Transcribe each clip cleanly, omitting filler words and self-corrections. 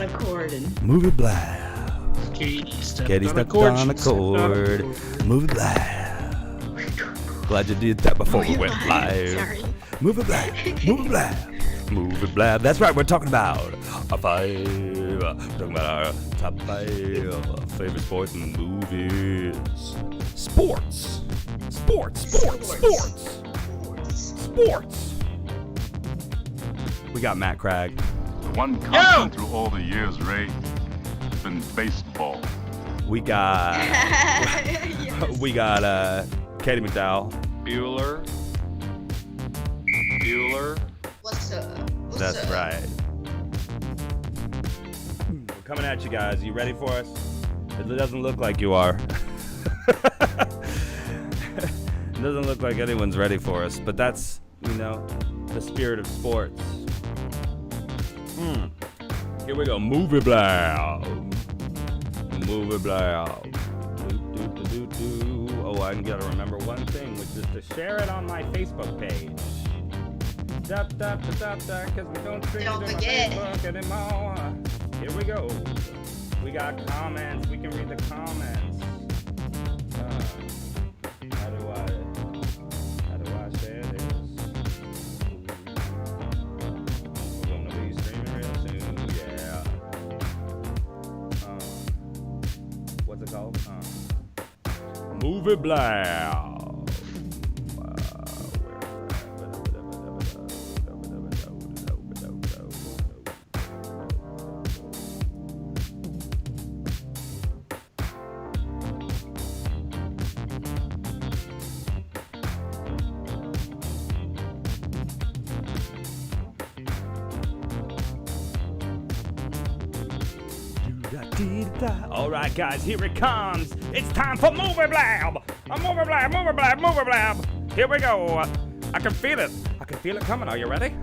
on a cord and Movie Blab. Katie stepped On a cord. Movie Blab. Glad you did that before we went live. Sorry. Movie Blab. Movie Blab. Movie Blab. That's right, we're talking about our five. We're talking about our top 5 favorite sports and movies. Sports. We got Matt Cragg. The one constant through all the years, Ray, has been baseball. We got Yes. we got Katie McDowell. Bueller. What's up? That's right. We're coming at you guys. You ready for us? It doesn't look like you are. It doesn't look like anyone's ready for us, but that's, the spirit of sports. Here we go. Movie Blab. Oh, I gotta remember one thing, which is to share it on my Facebook page. Because we don't stream Don't to my forget. Facebook anymore. Here we go. We got comments. We can read the comments. How do I share this? We're gonna be streaming real soon. Yeah. What's it called? Movie Blab. All right, guys, here it comes. It's time for Movie Blab. Movie Blab. Here we go. I can feel it. I can feel it coming. Are you ready?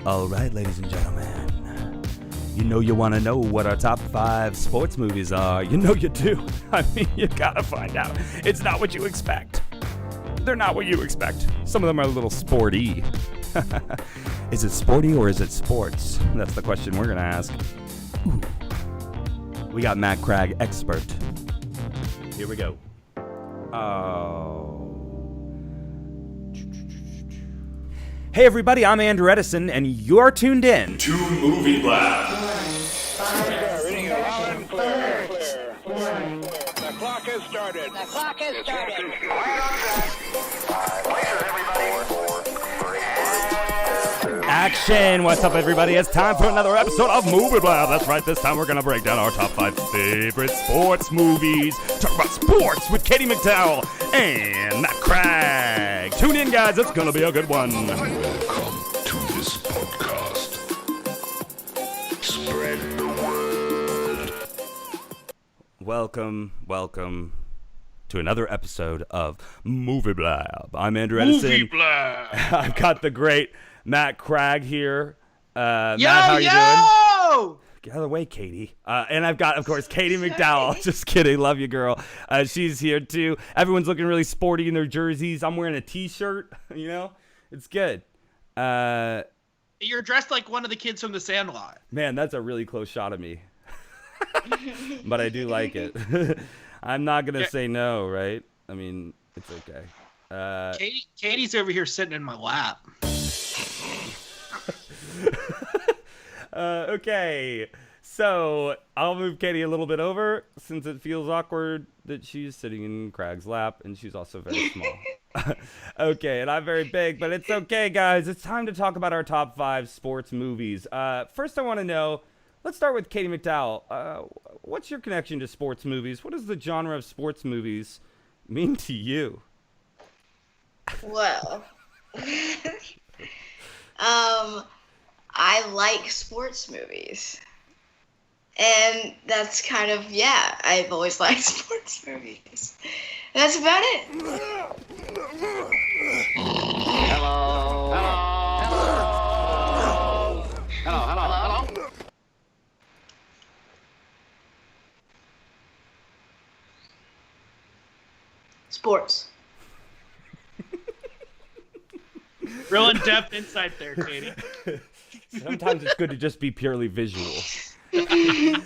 All right, ladies and gentlemen. You want to know what our top 5 sports movies are. You do. I mean, you gotta find out. It's not what you expect. They're not what you expect. Some of them are a little sporty. Is it sporty or is it sports? That's the question we're gonna ask. Ooh. We got Matt Cragg, expert. Here we go. Hey everybody, I'm Andrew Edison, and you're tuned in to Movie Blab. The clock has started. Action! What's up, everybody? It's time for another episode of Movie Blab. That's right, this time we're gonna break down our top 5 favorite sports movies. Talk about sports with Katie McDowell and Matt Cragg. Tune in, guys. It's gonna be a good one. Welcome to this podcast. Spread the word. Welcome to another episode of Movie Blab. I'm Andrew Edison. Movie Blab. I've got the great Matt Cragg here. Matt, how are you doing? Get out of the way, Katie. And I've got, of course, Katie McDowell. Just kidding. Love you, girl. She's here, too. Everyone's looking really sporty in their jerseys. I'm wearing a T-shirt. It's good. You're dressed like one of the kids from The Sandlot. Man, that's a really close shot of me. But I do like it. I'm not going to say no, right? I mean, it's okay. Katie's over here sitting in my lap. Okay, so I'll move Katie a little bit over since it feels awkward that she's sitting in Craig's lap and she's also very small. Okay, and I'm very big, but it's okay, guys. It's time to talk about our top 5 sports movies. First, I want to know, let's start with Katie McDowell. What's your connection to sports movies? What does the genre of sports movies mean to you? Well, I like sports movies. And that's kind of, I've always liked sports movies. That's about it. Hello. Sports. Real in-depth insight there, Katie. Sometimes it's good to just be purely visual. We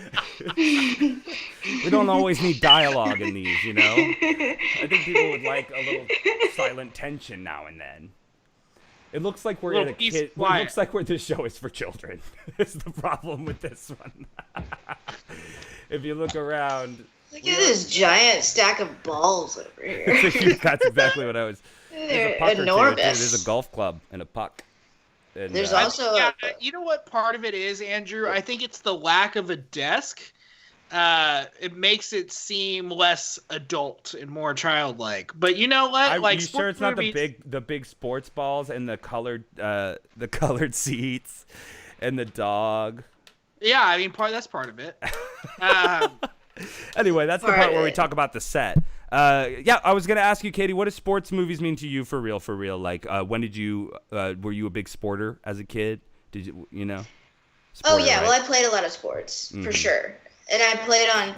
don't always need dialogue in these, you know? I think people would like a little silent tension now and then. It looks like we're in a kid. It looks like this show is for children. It's the problem with this one. If you look around, look at this giant stack of balls over here. That's exactly what I was. They're enormous. There's a golf club and a puck. And, there's also. You know what part of it is, Andrew? I think it's the lack of a desk. It makes it seem less adult and more childlike. But you know what? Like, you sure it's not the big sports balls and the colored seats and the dog? Yeah, I mean, that's part of it. Anyway, that's the part where we talk about the set. Yeah, I was gonna ask you, Katie, what do sports movies mean to you for real? Like, when did you were you a big sporter as a kid? Did you know? Sporter, right? Well, I played a lot of sports for sure. And I played on,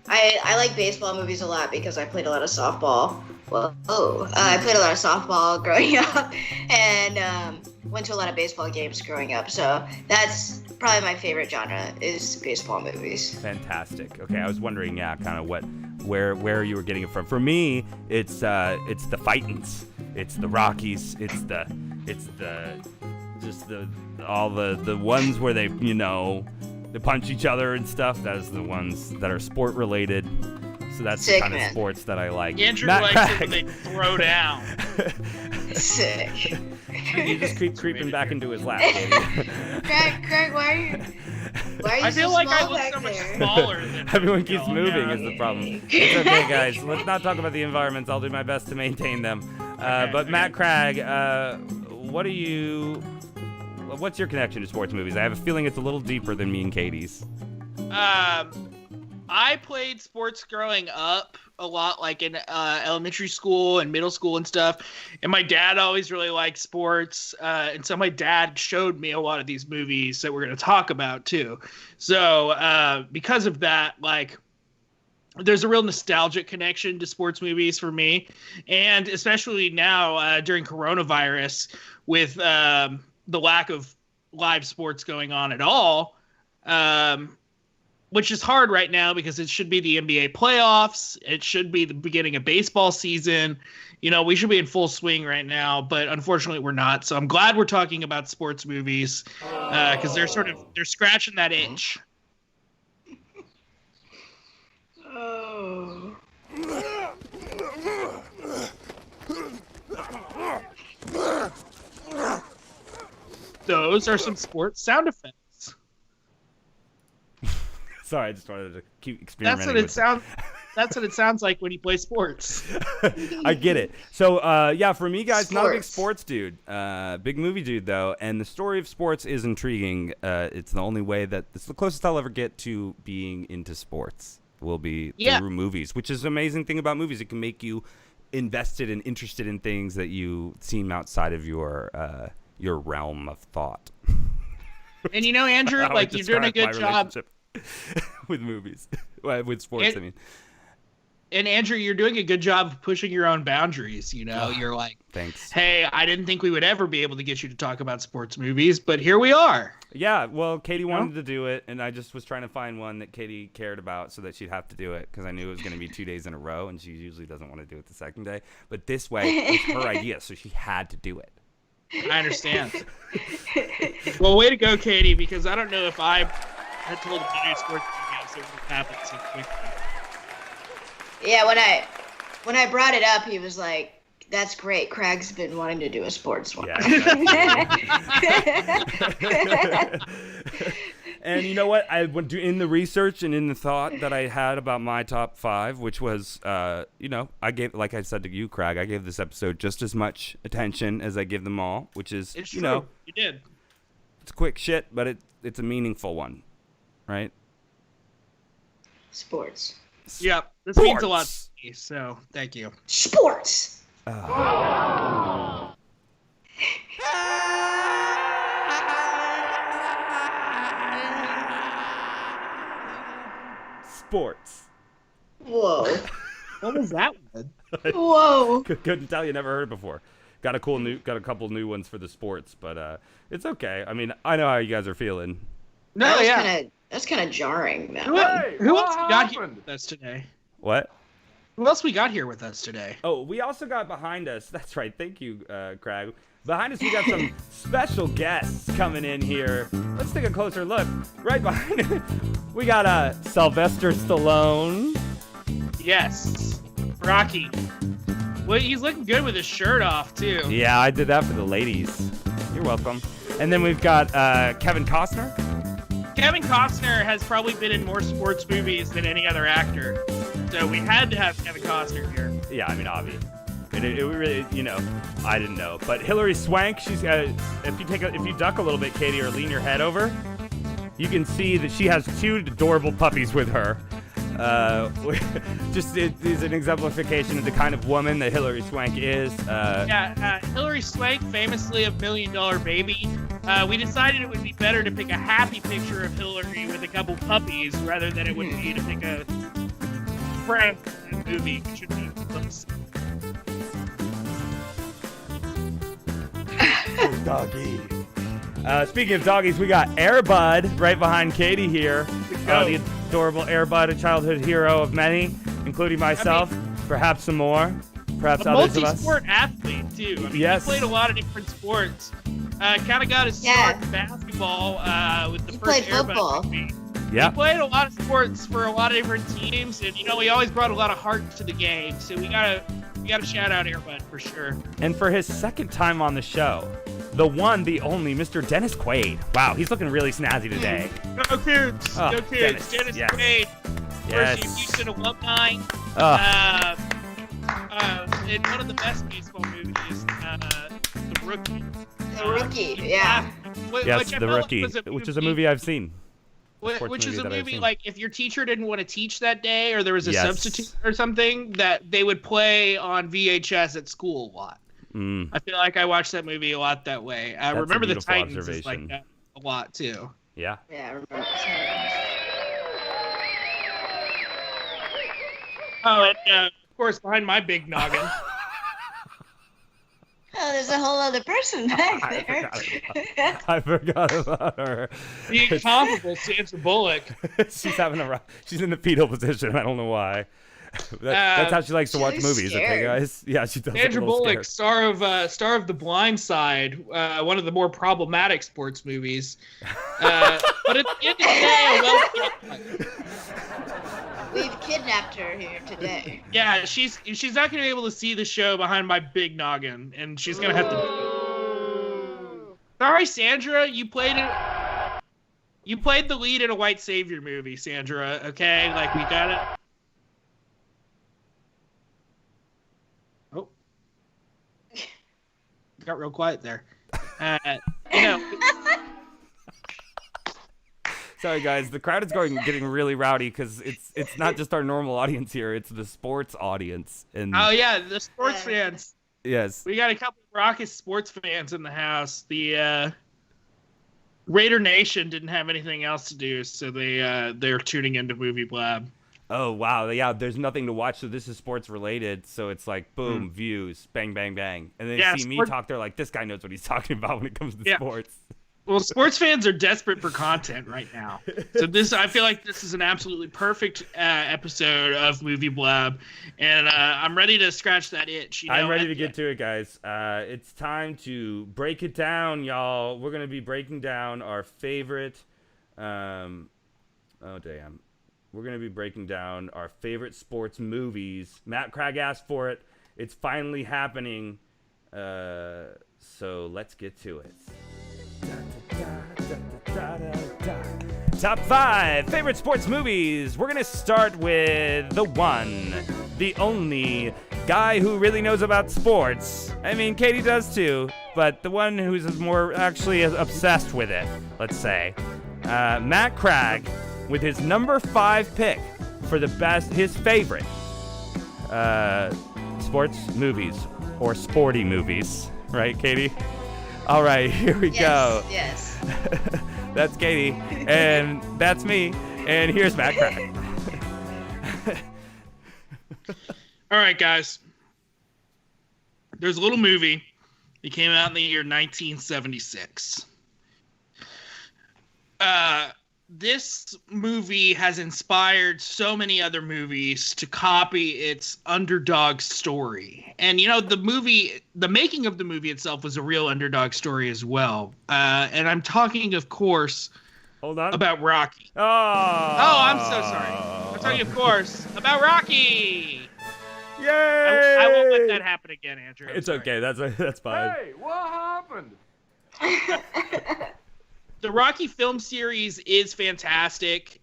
I like baseball movies a lot because I played a lot of softball. I played a lot of softball growing up and went to a lot of baseball games growing up. So that's probably my favorite genre is baseball movies. Fantastic. Okay, I was wondering, kind of where you were getting it from. For me, it's the Fightins. It's the Rockies. It's the ones where they, they punch each other and stuff. That is the ones that are sport related. So that's the kind of sports that I like. Andrew likes it when they throw down. Sick. You just keep creeping back into his lap, Katie. Craig, why are you I feel so like small I look back so much there? smaller than Everyone keeps moving is the problem. It's okay, guys. Let's not talk about the environments. I'll do my best to maintain them. But Matt Craig, what's your connection to sports movies? I have a feeling it's a little deeper than me and Katie's. I played sports growing up a lot, like in elementary school and middle school and stuff. And my dad always really liked sports. And so my dad showed me a lot of these movies that we're going to talk about too. So because of that, like, there's a real nostalgic connection to sports movies for me. And especially now during coronavirus with the lack of live sports going on at all, which is hard right now because it should be the NBA playoffs. It should be the beginning of baseball season. We should be in full swing right now, but unfortunately we're not. So I'm glad we're talking about sports movies because they're scratching that itch. Oh. Those are some sports sound effects. Sorry, I just wanted to keep experimenting. That's what it sounds like when you play sports. I get it. So, for me, guys, not a big sports dude. Big movie dude, though. And the story of sports is intriguing. It's the only way it's the closest I'll ever get to being into sports will be through movies, which is an amazing thing about movies. It can make you invested and interested in things that you seem outside of your realm of thought. And Andrew, like, you're doing a good job with movies, with sports. And Andrew, you're doing a good job of pushing your own boundaries. You're like, thanks. Hey, I didn't think we would ever be able to get you to talk about sports movies, but here we are. Yeah, well, Katie wanted to do it, and I just was trying to find one that Katie cared about so that she'd have to do it because I knew it was going to be 2 days in a row, and she usually doesn't want to do it the second day. But this way, it's her idea, so she had to do it. I understand. Well, way to go, Katie, because I don't know if I had told a giant sports movie so it would happen so quickly. Yeah, when I brought it up, he was like, "That's great. Craig's been wanting to do a sports one." Yeah, and you know what? I went in the research and in the thought that I had about my top 5, which was, I gave, like I said to you, Craig, I gave this episode just as much attention as I give them all, which is, it's true. You did. It's quick shit, but it's a meaningful one, right? Sports. Yep. This means a lot to me, so thank you. Sports. Sports. Whoa. What was that one? Whoa. Couldn't tell you. Never heard it before. got a couple new ones for the sports, but it's okay. I mean, I know how you guys are feeling. No, That's kind of jarring. That Who, one. who else we got here with us today? What? Who else we got here with us today? Oh, we also got behind us. That's right. Thank you, Craig. Behind us, we got some special guests coming in here. Let's take a closer look. Right behind us, we got Sylvester Stallone. Yes, Rocky. Well, he's looking good with his shirt off too. Yeah, I did that for the ladies. You're welcome. And then we've got Kevin Costner. Kevin Costner has probably been in more sports movies than any other actor, so we had to have Kevin Costner here. Yeah, I mean, obvious. It really, I didn't know. But Hilary Swank, she's if you duck a little bit, Katie, or lean your head over, you can see that she has two adorable puppies with her. Just it is an exemplification of the kind of woman that Hilary Swank is. Hilary Swank, famously of $1 Million Baby. We decided it would be better to pick a happy picture of Hillary with a couple puppies rather than it would be to pick a prank movie, which would be close. Doggy. Speaking of doggies, we got Airbud right behind Katie here. The adorable Airbud, a childhood hero of many, including myself, perhaps some more, perhaps others of us. A multi-sport athlete, too. I mean, yes. He played a lot of different sports. Kind of got his start in basketball with the first Airbud movie. Yeah. He played a lot of sports for a lot of different teams, and he always brought a lot of heart to the game. So we gotta shout out Airbud for sure. And for his second time on the show, the one, the only, Mr. Dennis Quaid. Wow, he's looking really snazzy today. Go Cougs! Oh, Go Cougs! Dennis yes. Quaid, Yes. University of Houston alumni. In one of the best baseball movies, The Rookie. The Rookie, yeah. Yes, The Rookie, which is a movie I've seen. Which is a movie, like, if your teacher didn't want to teach that day or there was a substitute or something, that they would play on VHS at school a lot. I feel like I watched that movie a lot that way. I remember the Titans is like that a lot, too. Yeah. Yeah, I remember. Oh, and of course, behind my big noggin. Oh, there's a whole other person back there. I forgot about her. The incomparable Sandra Bullock. She's in the fetal position. I don't know why. That's how she likes to watch movies. scared. Okay, guys. Yeah, she does. Sandra Bullock, star of The Blind Side, one of the more problematic sports movies. But at the end of the day, We've kidnapped her here today. yeah, she's not gonna be able to see the show behind my big noggin, and she's gonna have to. Sorry, Sandra, you played the lead in a white savior movie, Sandra. Okay, like we got it. Oh, got real quiet there. Sorry, guys. The crowd is getting really rowdy because it's not just our normal audience here; it's the sports audience. And oh yeah, the sports fans. Yes, We got a couple of raucous sports fans in the house. The Raider Nation didn't have anything else to do, so they're tuning into Movie Blab. Oh, wow. Yeah, there's nothing to watch, so this is sports related. So it's like, boom, views, bang, bang, bang. And then they see me talk, they're like, this guy knows what he's talking about when it comes to sports. Well, sports fans are desperate for content right now. So I feel like this is an absolutely perfect episode of Movie Blab, and I'm ready to scratch that itch. I'm ready to get to it, guys. It's time to break it down, y'all. We're going to be breaking down our favorite... We're going to be breaking down our favorite sports movies. Matt Craig asked for it. It's finally happening. So let's get to it. Top 5 favorite sports movies. We're going to start with the one, the only guy who really knows about sports. I mean, Katie does too, but the one who's more actually obsessed with it, let's say. Matt Craig with his number 5 pick for his favorite sports movies or sporty movies. Right, Katie? All right, here we go. Yes. That's Katie, and that's me, and here's Matt Craig. All right, guys. There's a little movie It came out in the year 1976. This movie has inspired so many other movies to copy its underdog story. And, you know, the making of the movie itself was a real underdog story as well. And I'm talking, of course, about Rocky. Oh, I'm so sorry. I'm talking, of course, about Rocky. Yay! I won't let that happen again, Andrew. It's okay. That's fine. Hey, what happened? The Rocky film series is fantastic.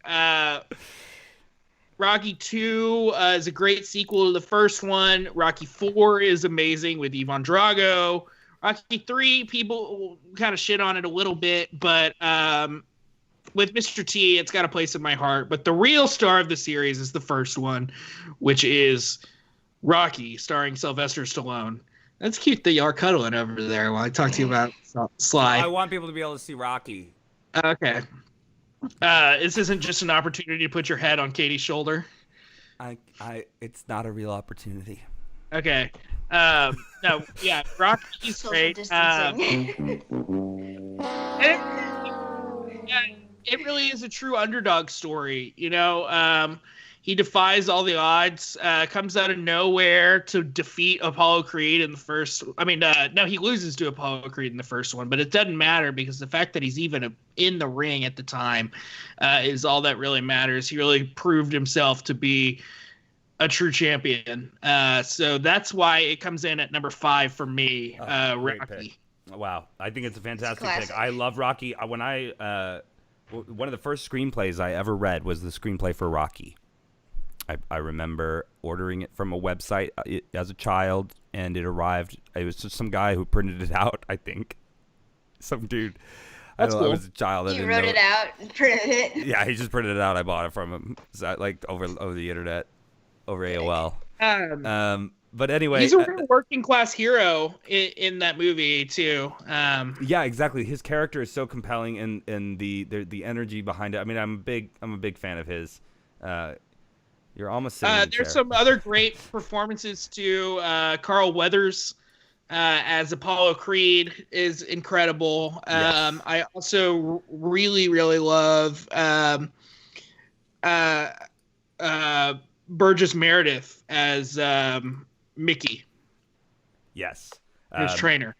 Rocky 2 is a great sequel to the first one. Rocky 4 is amazing with Ivan Drago. Rocky 3, people kind of shit on it a little bit, but with Mr. T, it's got a place in my heart. But the real star of the series is the first one, which is Rocky, starring Sylvester Stallone. That's cute that you are cuddling over there while I talk to you about Sly. I want people to be able to see Rocky. Okay. This isn't just an opportunity to put your head on Katie's shoulder. It's not a real opportunity. Okay. No, yeah, Rocky's Social great. distancing. It really is a true underdog story. You know, he defies all the odds, comes out of nowhere to defeat Apollo Creed in the first. I mean, no, he loses to Apollo Creed in the first one, but it doesn't matter because the fact that he's even in the ring at the time is all that really matters. He really proved himself to be a true champion. So that's why it comes in at number 5 for me, Great Rocky. pick. Wow, I think it's a fantastic It's pick. I love Rocky. When one of the first screenplays I ever read was the screenplay for Rocky. I remember ordering it from a website as a child, and it arrived. It was just some guy who printed it out, I think. Some dude. That's I cool. was a child. I You didn't wrote know. it out and printed it. Yeah, he just printed it out. I bought it from him, like over the internet, over AOL. But anyway, He's a real working class hero in that movie too. yeah, exactly. His character is so compelling, and the energy behind it. I mean, I'm a big fan of his. You're almost sitting in the there's chair. some other great performances too. Carl Weathers as Apollo Creed is incredible. Yes. I also really love Burgess Meredith as Mickey, Yes. his trainer.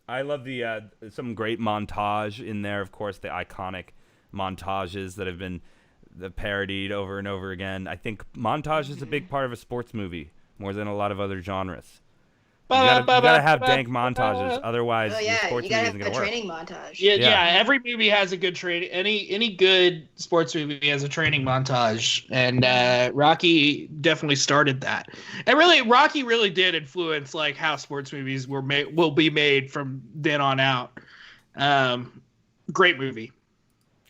I love the some great montage in there. Of course, the iconic montages that have been parodied over and over again. I think montage is a big part of a sports movie more than a lot of other genres. You gotta have dank montages, otherwise Oh your yeah, sports you movie gotta isn't have gonna a work. training montage. Yeah, every movie has a good training. Any good sports movie has a training montage, and Rocky definitely started that. And really, Rocky really did influence like how sports movies will be made from then on out. Great movie.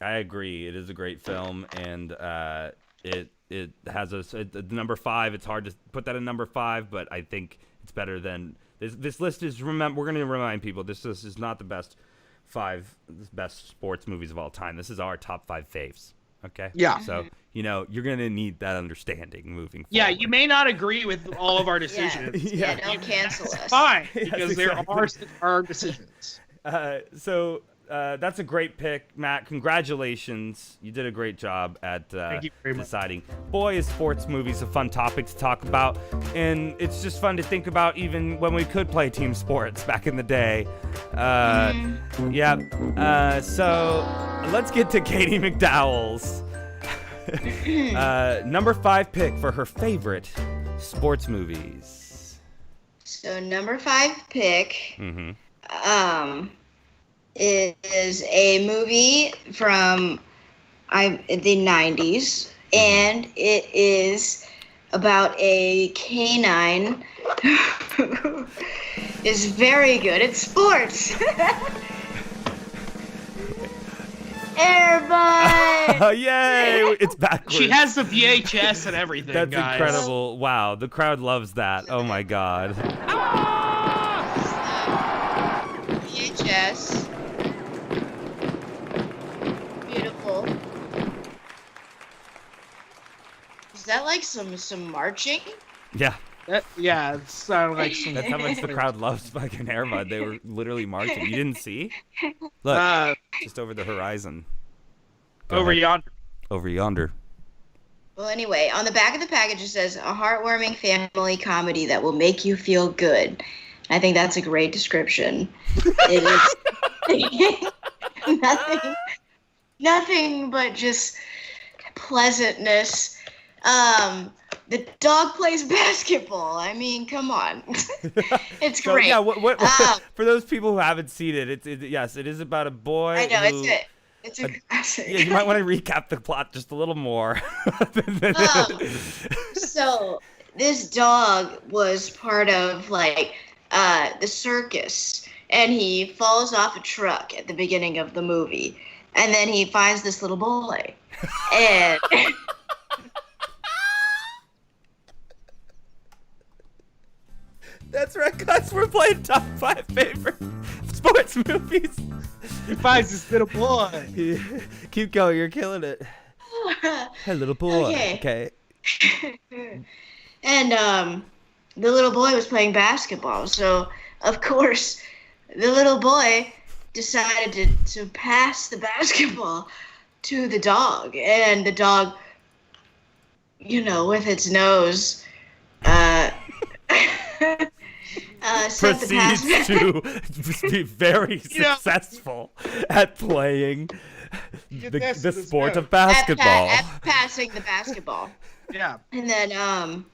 I agree. It is a great film, and it has a number 5. It's hard to put that in number 5, but I think it's better than this list is. We're going to remind people this list is not the best 5 best sports movies of all time. This is our top 5 faves. Okay. Yeah. So you're going to need that understanding moving forward. Yeah, you may not agree with all of our decisions. Yeah, don't cancel us. Fine, Yes, because exactly. there are decisions. So that's a great pick, Matt. Congratulations. You did a great job at Thank you very much. deciding. Boy, is sports movies a fun topic to talk about. And it's just fun to think about even when we could play team sports back in the day. Yeah. So let's get to Katie McDowell's number 5 pick for her favorite sports movies. So number 5 pick Mm-hmm. is a movie from the 90s, and it is about a canine who is very good at sports. Airbud! Oh, yay! It's backwards. She has the VHS and everything, That's guys. incredible. Wow, the crowd loves that. Oh my god. VHS. Beautiful. Is that like some marching? Yeah. Yeah, it sounded like some. That's how much the crowd loves fucking Airbud. They were literally marching. You didn't see? Look, just over the horizon. Over yonder. Over yonder. Well, anyway, on the back of the package it says a heartwarming family comedy that will make you feel good. I think that's a great description. It is nothing but just pleasantness. The dog plays basketball. I mean, come on. It's So, great. yeah, for those people who haven't seen it, yes, it is about a boy. I know, who, it's a classic. Yeah, you might want to recap the plot just a little more. So this dog was part of the circus, and he falls off a truck at the beginning of the movie, and then he finds this little boy, and That's right, guys. We're playing top 5 favorite sports movies. He finds this little boy. Keep going. You're killing it. Hey, little boy. Okay. And the little boy was playing basketball, so of course the little boy decided to pass the basketball to the dog, and the dog, with its nose, sent the pass proceeds to be very successful at playing the sport of basketball. At passing the basketball. Yeah. And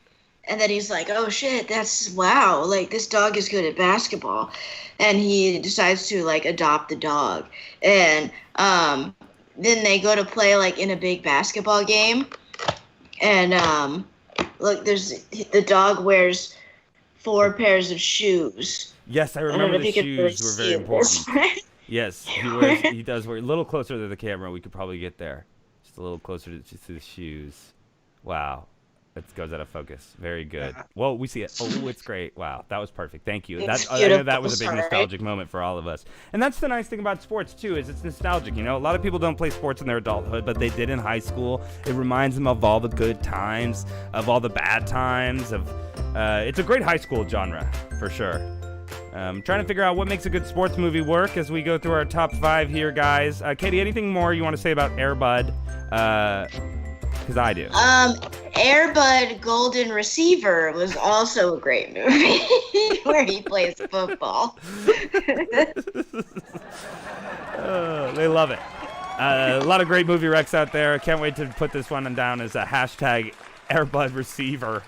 then he's like, oh shit, wow, this dog is good at basketball. And he decides to adopt the dog. And then they go to play in a big basketball game. And the dog wears 4 pairs of shoes. Yes, I remember the shoes were very important. Yes, he does wear a little closer to the camera. We could probably get there. Just a little closer to the shoes. Wow. It goes out of focus. Very good. Well, we see it. Oh, it's great. Wow, that was perfect. Thank you. I know that was a big nostalgic moment for all of us. And that's the nice thing about sports, too, is it's nostalgic. A lot of people don't play sports in their adulthood, but they did in high school. It reminds them of all the good times, of all the bad times. It's a great high school genre, for sure. Trying to figure out what makes a good sports movie work as we go through our top 5 here, guys. Katie, anything more you want to say about Air Bud? Because I do. Air Bud Golden Receiver was also a great movie where he plays football. They love it. A lot of great movie recs out there. Can't wait to put this one down as a hashtag Air Bud Receiver.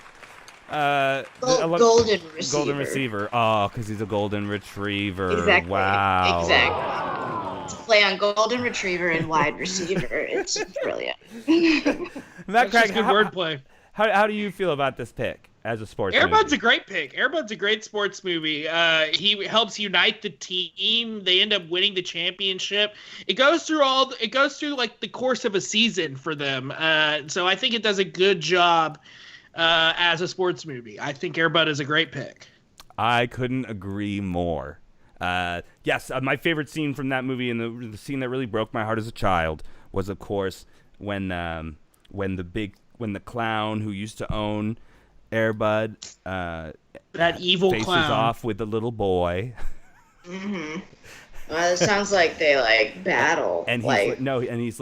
Golden Receiver. Golden Receiver. Oh, because he's a golden retriever. Exactly. Wow. Exactly. To play on Golden Retriever and wide receiver. It's brilliant. Matt, That's good wordplay. How do you feel about this pick as a sports movie? Air Bud's a great pick. Air Bud's a great sports movie. He helps unite the team. They end up winning the championship. It goes through the course of a season for them. So I think it does a good job as a sports movie. I think Air Bud is a great pick. I couldn't agree more. Yes, my favorite scene from that movie, and the scene that really broke my heart as a child, was of course when the clown who used to own Air Bud, that evil faces clown, off with the little boy. Mm-hmm. Well, it sounds like they battle. And he's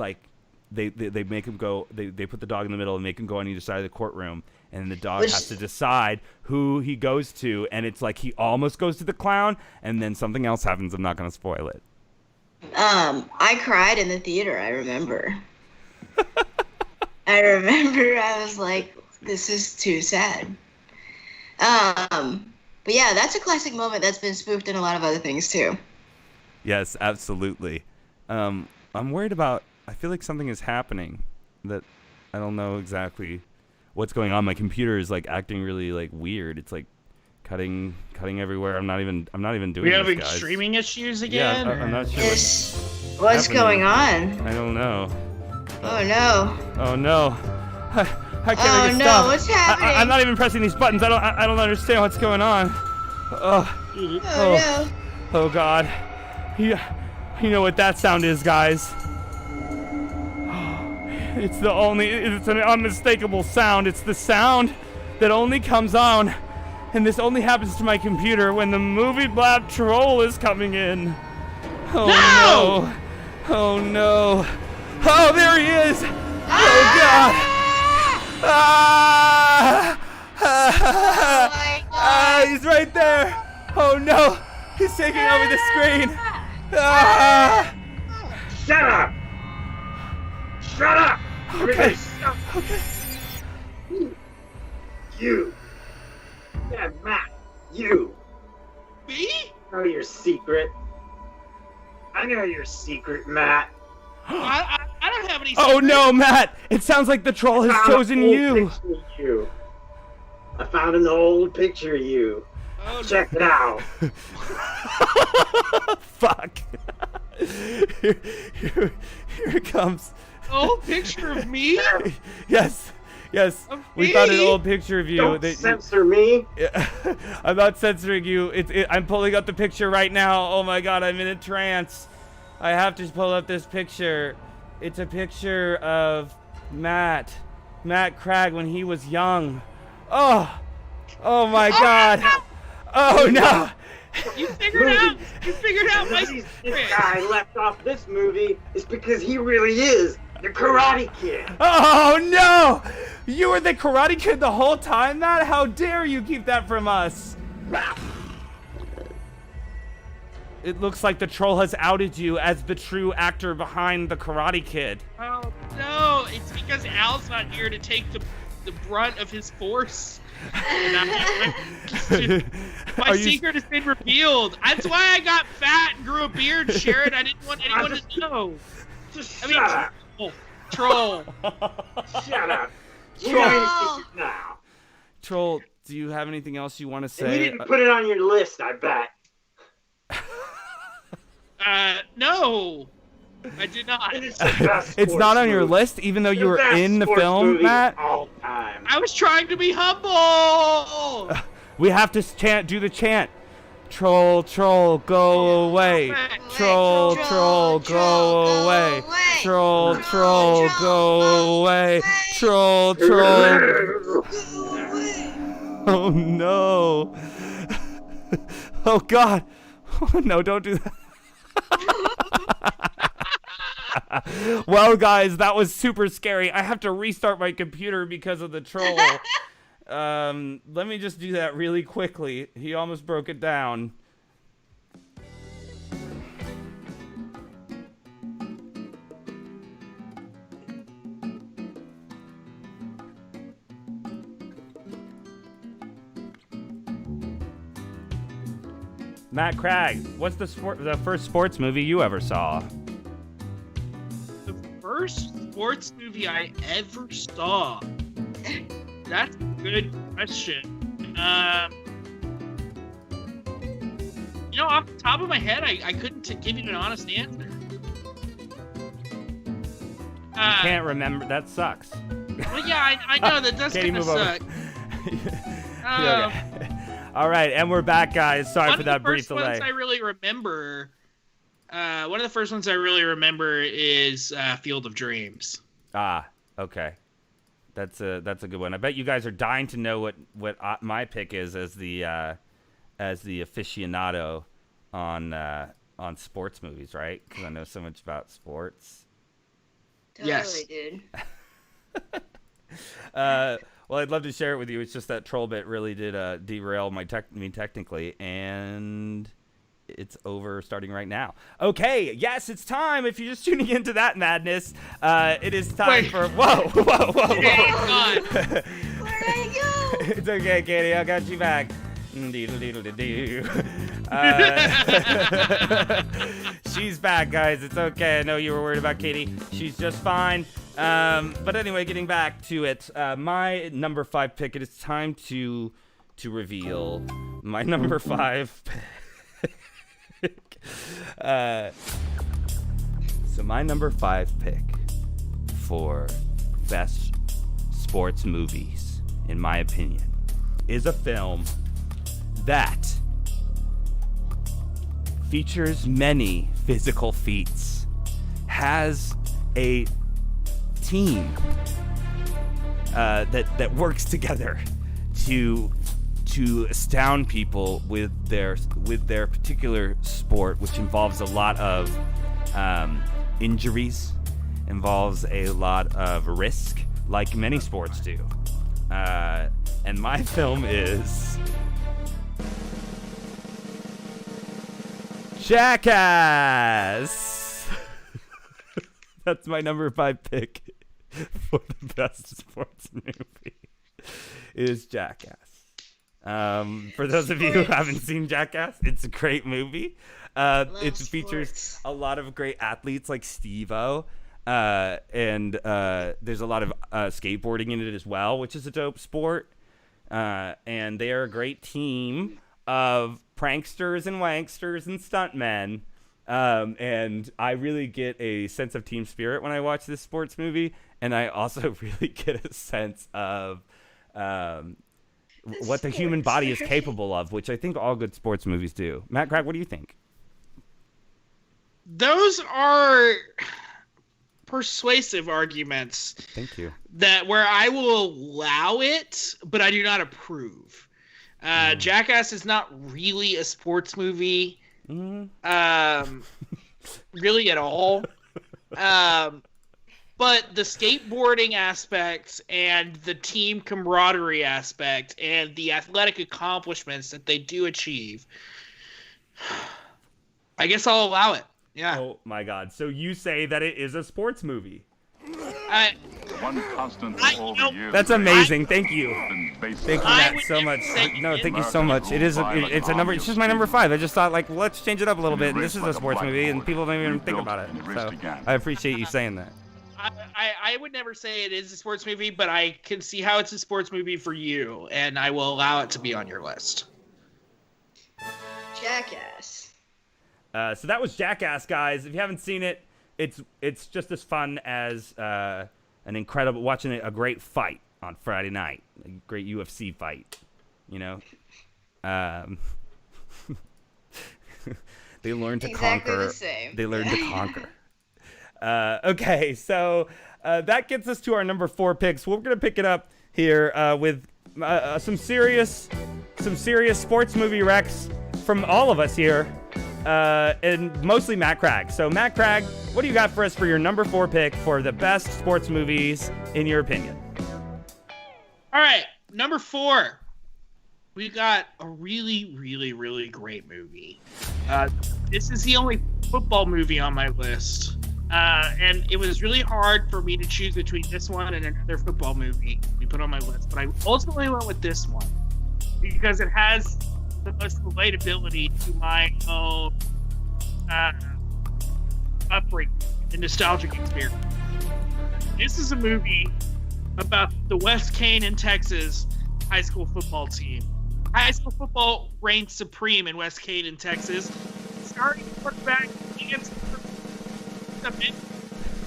they make him go. They put the dog in the middle and make him go on either side of the courtroom. And the dog has to decide who he goes to, and it's like he almost goes to the clown, and then something else happens. I'm not going to spoil it. I cried in the theater, I remember. I was like, this is too sad. But yeah, that's a classic moment that's been spoofed in a lot of other things too. Yes, absolutely. I'm worried about, I feel like something is happening that I don't know exactly what's going on. My computer is acting really weird. It's cutting everywhere. I'm not even doing we this, having guys. Streaming issues again? Yeah, I'm not sure what's going on. I don't know. Oh no. Oh no. I can't oh make it no, stop. what's happening? I'm not even pressing these buttons. I don't understand what's going on. Oh no. Oh God. You know what that sound is, guys. It's an unmistakable sound. It's the sound that only comes on And this only happens to my computer when the movie Blab troll is coming in. Oh no! Oh no! Oh, there he is! Oh God! He's right there! Oh no! He's taking over the screen! Shut up! Shut up! Okay. Okay. You. Yeah, Matt. You. Me? I know your secret. I know your secret, Matt. I don't have any. Oh no, Matt! It sounds like the troll has chosen you. You. I found an old picture of you. Oh, Check it out. Fuck. Here it comes. old picture of me? Yes. Of We found an me? old picture of you. Don't censor me. I'm not censoring you. I'm pulling up the picture right now. Oh my God, I'm in a trance. I have to pull up this picture. It's a picture of Matt Cragg when he was young. Oh my God. Oh no. You figured out my This secret. guy left off this movie is because he really is the Karate Kid. Oh no! You were the Karate Kid the whole time, Matt? How dare you keep that from us? It looks like the troll has outed you as the true actor behind the Karate Kid. Oh no, it's because Al's not here to take the brunt of his force. My secret has been revealed. That's why I got fat and grew a beard, Sharon. I didn't want anyone to know. Just shut up. Troll. Shut up. You know your secret now. Troll, do you have anything else you want to And you say? didn't put it on your list, I bet. No. I did not. It's the best It's not on your movie. list, even though you were best in the sports film, movie Matt? of all time. I was trying to be humble. We have to do the chant. Troll, go away. Troll, go away. Troll, go away. Troll. Oh no. Oh God. Oh, no, don't do that. Well, guys, that was super scary. I have to restart my computer because of the troll. Let me just do that really quickly. He almost broke it down. Matt Cragg, what's the first sports movie you ever saw? The first sports movie I ever saw. That's a good question. Off the top of my head, I couldn't give you an honest answer. Can't remember. That sucks. Well, yeah, I know that does Katie, kind of move over. suck. Yeah, okay. All right, and we're back, guys. Sorry for that brief delay. One of the first ones I really remember. One of the first ones I really remember is Field of Dreams. Ah, okay. That's a good one. I bet you guys are dying to know what my pick is as the aficionado on sports movies, right? Because I know so much about sports. Totally, Yes. dude. Well, I'd love to share it with you. It's just that troll bit really did derail me technically, and it's over starting right now. Okay, yes, it's time. If you're just tuning into that madness, it is time for... Whoa. God. Where'd I go? It's okay, Katie. I got you back. Deedle-deedle-de-doo. She's back, guys. It's okay. I know you were worried about Katie. She's just fine. But anyway, getting back to it, my number 5 pick. It is time to reveal my number 5 pick. So my number 5 pick for best sports movies, in my opinion, is a film that features many physical feats, has a team that works together to to astound people with their particular sport, which involves a lot of injuries, involves a lot of risk, like many sports do. And my film is Jackass. That's my number 5 pick for the best sports movie. Is Jackass. For those of you who haven't seen Jackass, it's a great movie. It features a lot of great athletes like Steve-O. And there's a lot of skateboarding in it as well, which is a dope sport. And they are a great team of pranksters and wanksters and stuntmen. And I really get a sense of team spirit when I watch this sports movie. And I also really get a sense of what the human body is capable of, which I think all good sports movies do. Matt Craig, what do you think? Those are persuasive arguments. Thank you. That where I will allow it, but I do not approve. Jackass is not really a sports movie, really at all. But the skateboarding aspect and the team camaraderie aspect and the athletic accomplishments that they do achieve, I guess I'll allow it. Yeah. Oh my God. So you say that it is a sports movie? One constant for all the years. That's amazing. Thank you. Thank you, I Matt, would so never much. say No, it thank you is. so much. It is. It's a number. It's just my number 5. I just thought, like, let's change it up a little bit. And this is a sports movie, and people don't even think about it. So I appreciate you saying that. I would never say it is a sports movie, but I can see how it's a sports movie for you, and I will allow it to be on your list. Jackass. So that was Jackass, guys. If you haven't seen it, it's just as fun as an incredible watching a great fight on Friday night, a great UFC fight. You know, they learn to Exactly conquer. the same. They learn to conquer. Okay, so that gets us to our number 4 picks. We're gonna pick it up here with some serious sports movie recs from all of us here. And mostly Matt Craig. So Matt Craig, what do you got for us for your number 4 pick for the best sports movies in your opinion? All right, number 4. We got a really, really, really great movie. This is the only football movie on my list. And it was really hard for me to choose between this one and another football movie we put on my list. But I ultimately went with this one because it has the most relatability to my own upbringing and nostalgic experience. This is a movie about the West Canaan, Texas high school football team. High school football reigns supreme in West Canaan, Texas. Starting quarterback against the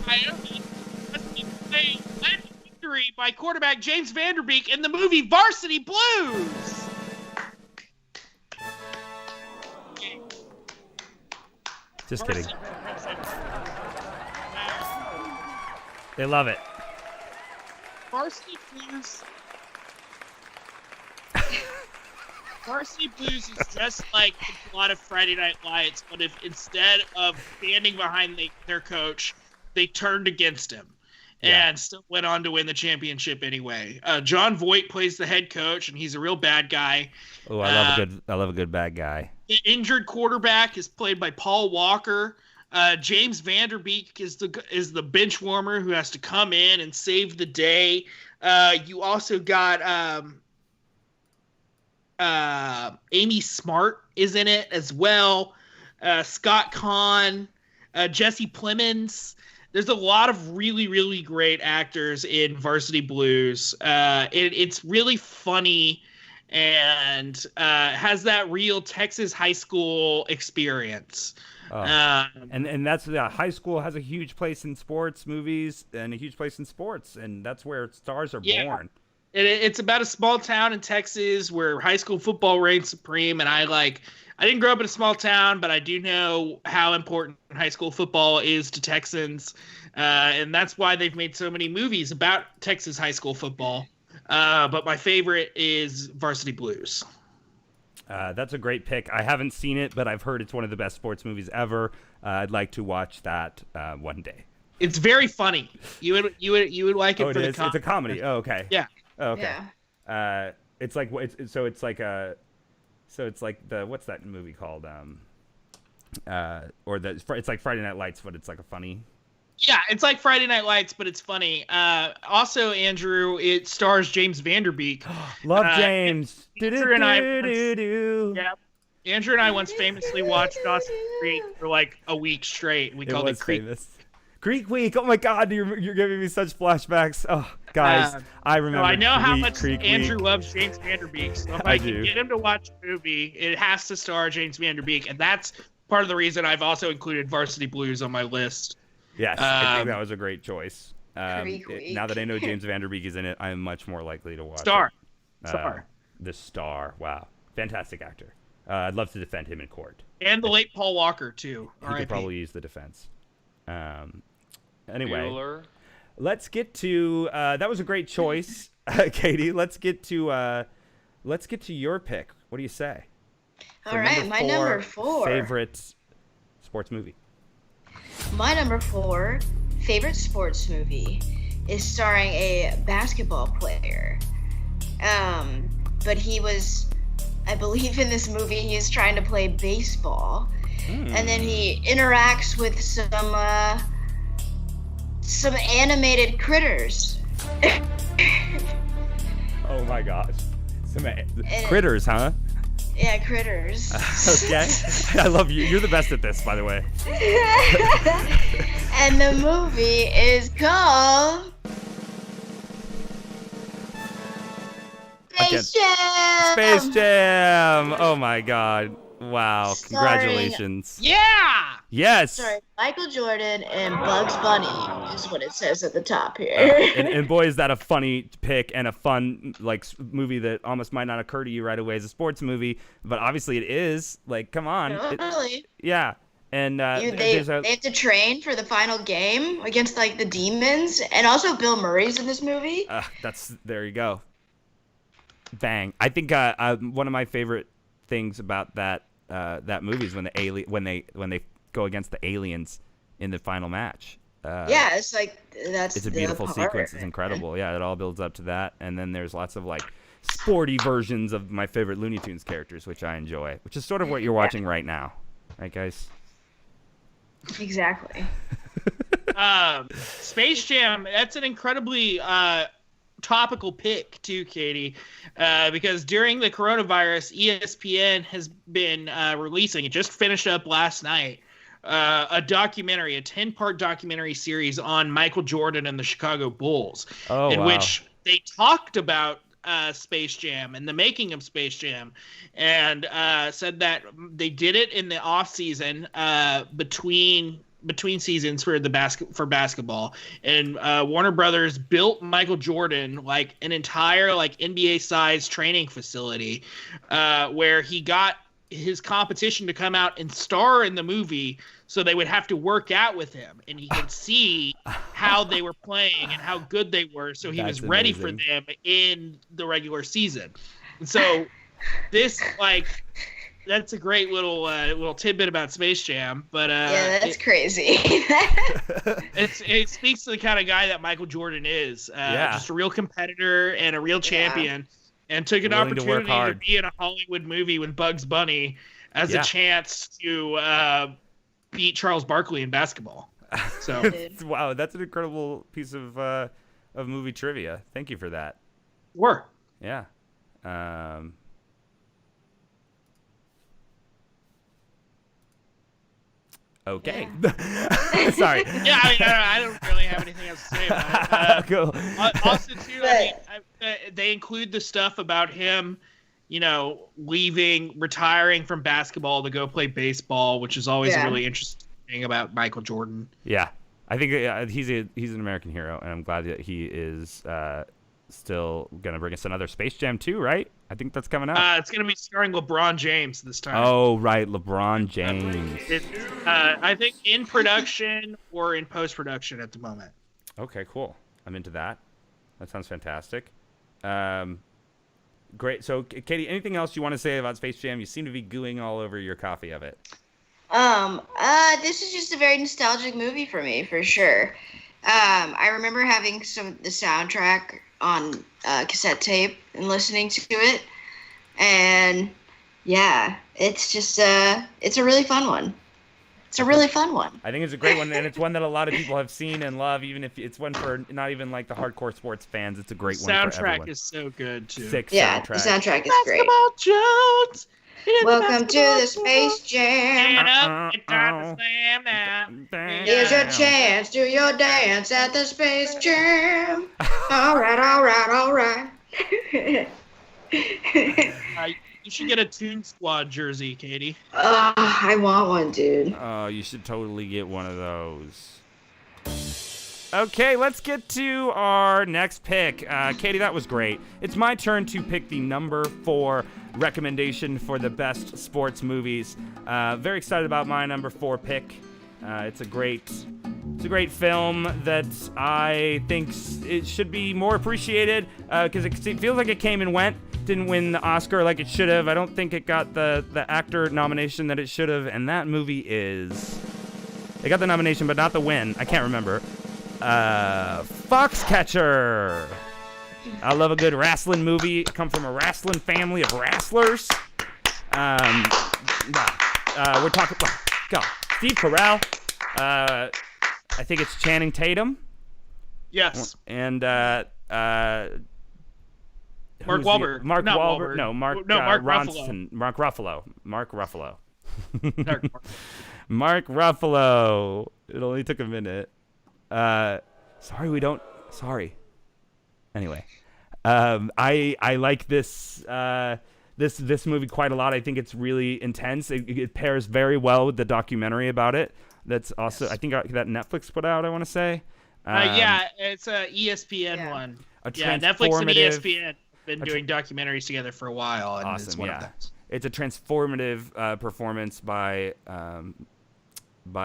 Miami led victory by quarterback James Vanderbeek in the movie Varsity Blues. Just kidding. They love it. Varsity Blues. Varsity Blues is just like the plot of Friday Night Lights, but if instead of standing behind their coach, they turned against him and still went on to win the championship anyway. John Voight plays the head coach, and he's a real bad guy. Oh, I love a good bad guy. The injured quarterback is played by Paul Walker. James Vanderbeek is the bench warmer who has to come in and save the day. You also got Amy Smart is in it as well. Scott Conn, Jesse Plemons. There's a lot of really, really great actors in Varsity Blues. It's really funny and has that real Texas high school experience. And that's high school has a huge place in sports movies and a huge place in sports, and that's where stars are born. It's about a small town in Texas where high school football reigns supreme, and I didn't grow up in a small town, but I do know how important high school football is to Texans, and that's why they've made so many movies about Texas high school football. But my favorite is Varsity Blues. That's a great pick. I haven't seen it, but I've heard it's one of the best sports movies ever. I'd like to watch that one day. It's very funny. You would like it for the comedy. It's a comedy. Oh, okay. Yeah. Oh, okay. Yeah. It's like the what's that movie called? It's like Friday Night Lights, but it's like a funny. Yeah, it's like Friday Night Lights, but it's funny. Also, Andrew, it stars James Vanderbeek. Love James. Andrew and I once famously watched Dawson's Creek for like a week straight. We called it Creek. Famous. Creek Week. Oh my God, you're giving me such flashbacks. Oh, guys, I remember. So I know how much Creek Andrew Week. loves James Vanderbeek. So if I can get him to watch a movie, it has to star James Vanderbeek, and that's part of the reason I've also included Varsity Blues on my list. Yes, I think that was a great choice. Creek Week. Now that I know James Vanderbeek is in it, I'm much more likely to watch Star. it. Star. The Star. Wow, fantastic actor. I'd love to defend him in court. And the late Paul Walker too. He could probably use the defense. Anyway, let's get to that was a great choice, Katie. Let's get to your pick. What do you say? All right, my number 4 favorite sports movie. My number 4 favorite sports movie is starring a basketball player. But he was, I believe in this movie, he's trying to play baseball. And then he interacts with some animated critters. Oh my gosh. Some critters, huh? Yeah, critters. Okay. I love you. You're the best at this, by the way. And the movie is called Space Jam. Space Jam. Oh my God. Wow. Congratulations. Yeah. Yes. Sorry, Michael Jordan and Bugs Bunny is what it says at the top here. And boy, is that a funny pick and a fun movie that almost might not occur to you right away as a sports movie, but obviously it is. Like, come on. Totally. Yeah. And they have to train for the final game against like the demons, and also Bill Murray's in this movie. There you go. Bang. I think one of my favorite things about that movie is when they go against the aliens in the final match. Yeah, it's like it's a beautiful sequence. It's incredible. Yeah, it all builds up to that, and then there's lots of like sporty versions of my favorite Looney Tunes characters, which I enjoy, which is sort of what you're watching right now, right, guys? Exactly. Space Jam. That's an incredibly topical pick too, Katie, because during the coronavirus, ESPN has been releasing, it just finished up last night, a 10-part documentary series on Michael Jordan and the Chicago Bulls, which they talked about Space Jam and the making of Space Jam, and said that they did it in the off season between seasons for basketball, and Warner Brothers built Michael Jordan like an entire like NBA sized training facility, where he got his competition to come out and star in the movie, so they would have to work out with him and he could see how they were playing and how good they were, so he was ready for them in the regular season. And so this that's a great little tidbit about Space Jam, but yeah, that's crazy. it speaks to the kind of guy that Michael Jordan is. Just a real competitor and a real champion, and took an opportunity to be in a Hollywood movie with Bugs Bunny as a chance to beat Charles Barkley in basketball. So wow, that's an incredible piece of movie trivia. Thank you for that. Sure. Yeah. Okay. Sorry. Yeah, I don't really have anything else to say about it. Cool. Also, too, they include the stuff about him, retiring from basketball to go play baseball, which is always a really interesting thing about Michael Jordan. Yeah, I think he's an American hero, and I'm glad that he is still going to bring us another Space Jam 2, right? I think that's coming out. It's going to be starring LeBron James this time. Oh, right, LeBron James. It's, I think in production or in post-production at the moment. Okay, cool. I'm into that. That sounds fantastic. Great. So, Katie, anything else you want to say about Space Jam? You seem to be gooing all over your copy of it. This is just a very nostalgic movie for me, for sure. I remember having the soundtrack on cassette tape and listening to it, and yeah, it's just it's a really fun one. It's a really fun one. I think it's a great one, and it's one that a lot of people have seen and love, even if it's one for not even like the hardcore sports fans. It's a great one for everyone. Soundtrack is so good, too. Sick Yeah, soundtrack. the soundtrack is great. Basketball Jones. Welcome to the Space Jam. Get up, it's time to slam now. Here's your chance, do your dance at the Space Jam. All right. You should get a Toon Squad jersey, Katie. I want one, dude. Oh, you should totally get one of those. Okay, let's get to our next pick. Katie, that was great. It's my turn to pick the number 4 recommendation for the best sports movies. Very excited about my number 4 pick. It's a great film that I think it should be more appreciated because it feels like it came and went. Didn't win the Oscar like it should have. I don't think it got the actor nomination that it should have, and that movie is... It got the nomination, but not the win. I can't remember. Foxcatcher. I love a good wrestling movie. I come from a wrestling family of wrestlers. We're talking... Go. Steve Carell. I think it's Channing Tatum. Yes. And Mark Wahlberg. Mark Not Wahlberg. No, Mark Ronson. Ruffalo. Mark Ruffalo. Mark Ruffalo. It only took a minute. Sorry. Anyway, I like this movie quite a lot. I think it's really intense. It pairs very well with the documentary about it. That's also I think that Netflix put out. I want to say. Yeah, it's a ESPN one. Netflix and ESPN been doing documentaries together for a while, and awesome, it's one of those. It's a transformative performance by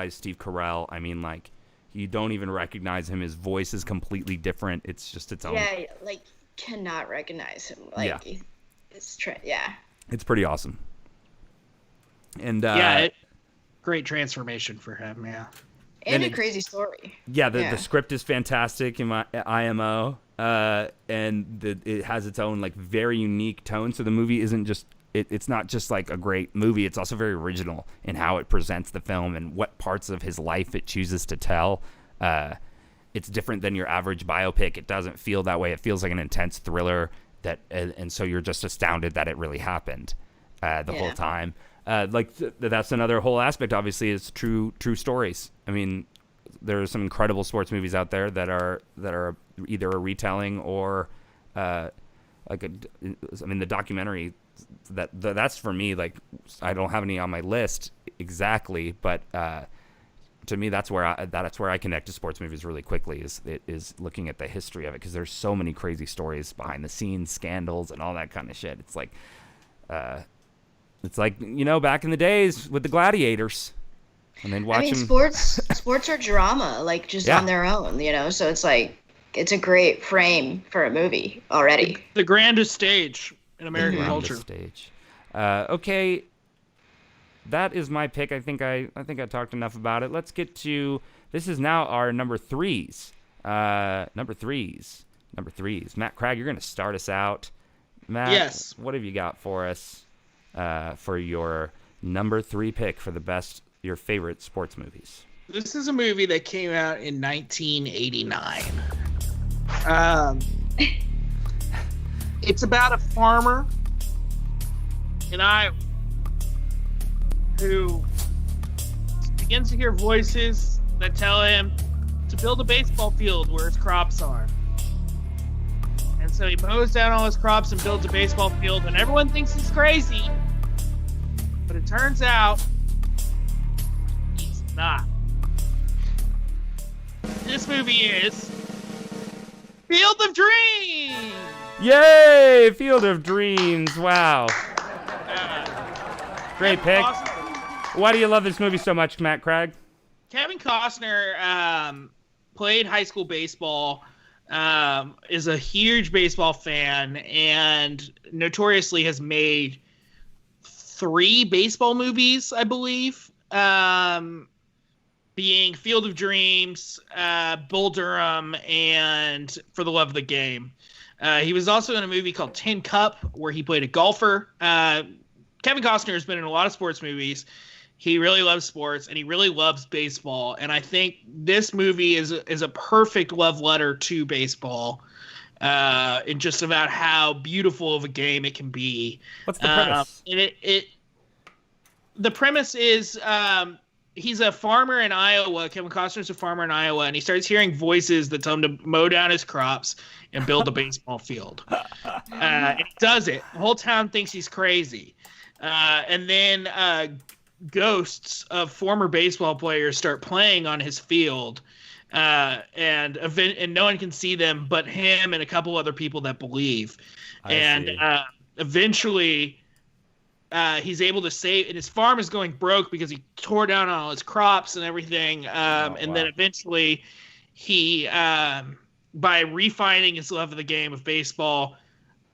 Steve Carell. I mean, like, you don't even recognize him. His voice is completely different. It's just its own. Yeah, like, cannot recognize him. Like, it's pretty awesome. And great transformation for him. Yeah. And a crazy story. Yeah, the script is fantastic in my IMO, and it has its own like very unique tone. So the movie isn't just it's not just like a great movie. It's also very original in how it presents the film and what parts of his life it chooses to tell. It's different than your average biopic. It doesn't feel that way. It feels like an intense thriller and so you're just astounded that it really happened the whole time. That's another whole aspect. Obviously, is true stories. I mean, there are some incredible sports movies out there that are either a retelling or the documentary. That's for me. Like, I don't have any on my list exactly, but to me, that's where I connect to sports movies really quickly. Is looking at the history of it because there's so many crazy stories behind the scenes, scandals, and all that kind of shit. It's like. It's like, back in the days with the gladiators. And then watching sports are drama, like just on their own, so it's like it's a great frame for a movie already. The grandest stage in American culture. Stage. Okay. That is my pick. I think I talked enough about it. Let's get to this is now our number 3s. Number threes. Matt Craig, you're gonna start us out. Matt, yes. What have you got for us? For your number 3 pick for your favorite sports movies. This is a movie that came out in 1989. It's about a farmer in Iowa who begins to hear voices that tell him to build a baseball field where his crops are. And so he mows down all his crops and builds a baseball field, and everyone thinks he's crazy. But it turns out he's not. This movie is Field of Dreams! Yay! Field of Dreams. Wow. Great pick. Why do you love this movie so much, Matt Craig? Kevin Costner played high school baseball is a huge baseball fan and notoriously has made 3 baseball movies, I believe, being Field of Dreams, Bull Durham, and For the Love of the Game. He was also in a movie called Tin Cup, where he played a golfer. Kevin Costner has been in a lot of sports movies. He really loves sports, and he really loves baseball. And I think this movie is a perfect love letter to baseball, and just about how beautiful of a game it can be. What's the premise? And the premise is he's a farmer in Iowa. Kevin Costner's a farmer in Iowa, and he starts hearing voices that tell him to mow down his crops and build a baseball field. And he does it. The whole town thinks he's crazy. And then ghosts of former baseball players start playing on his field, and no one can see them but him and a couple other people that believe. Eventually, he's able to save, and his farm is going broke because he tore down all his crops and everything. Then eventually, he, by refining his love of the game of baseball,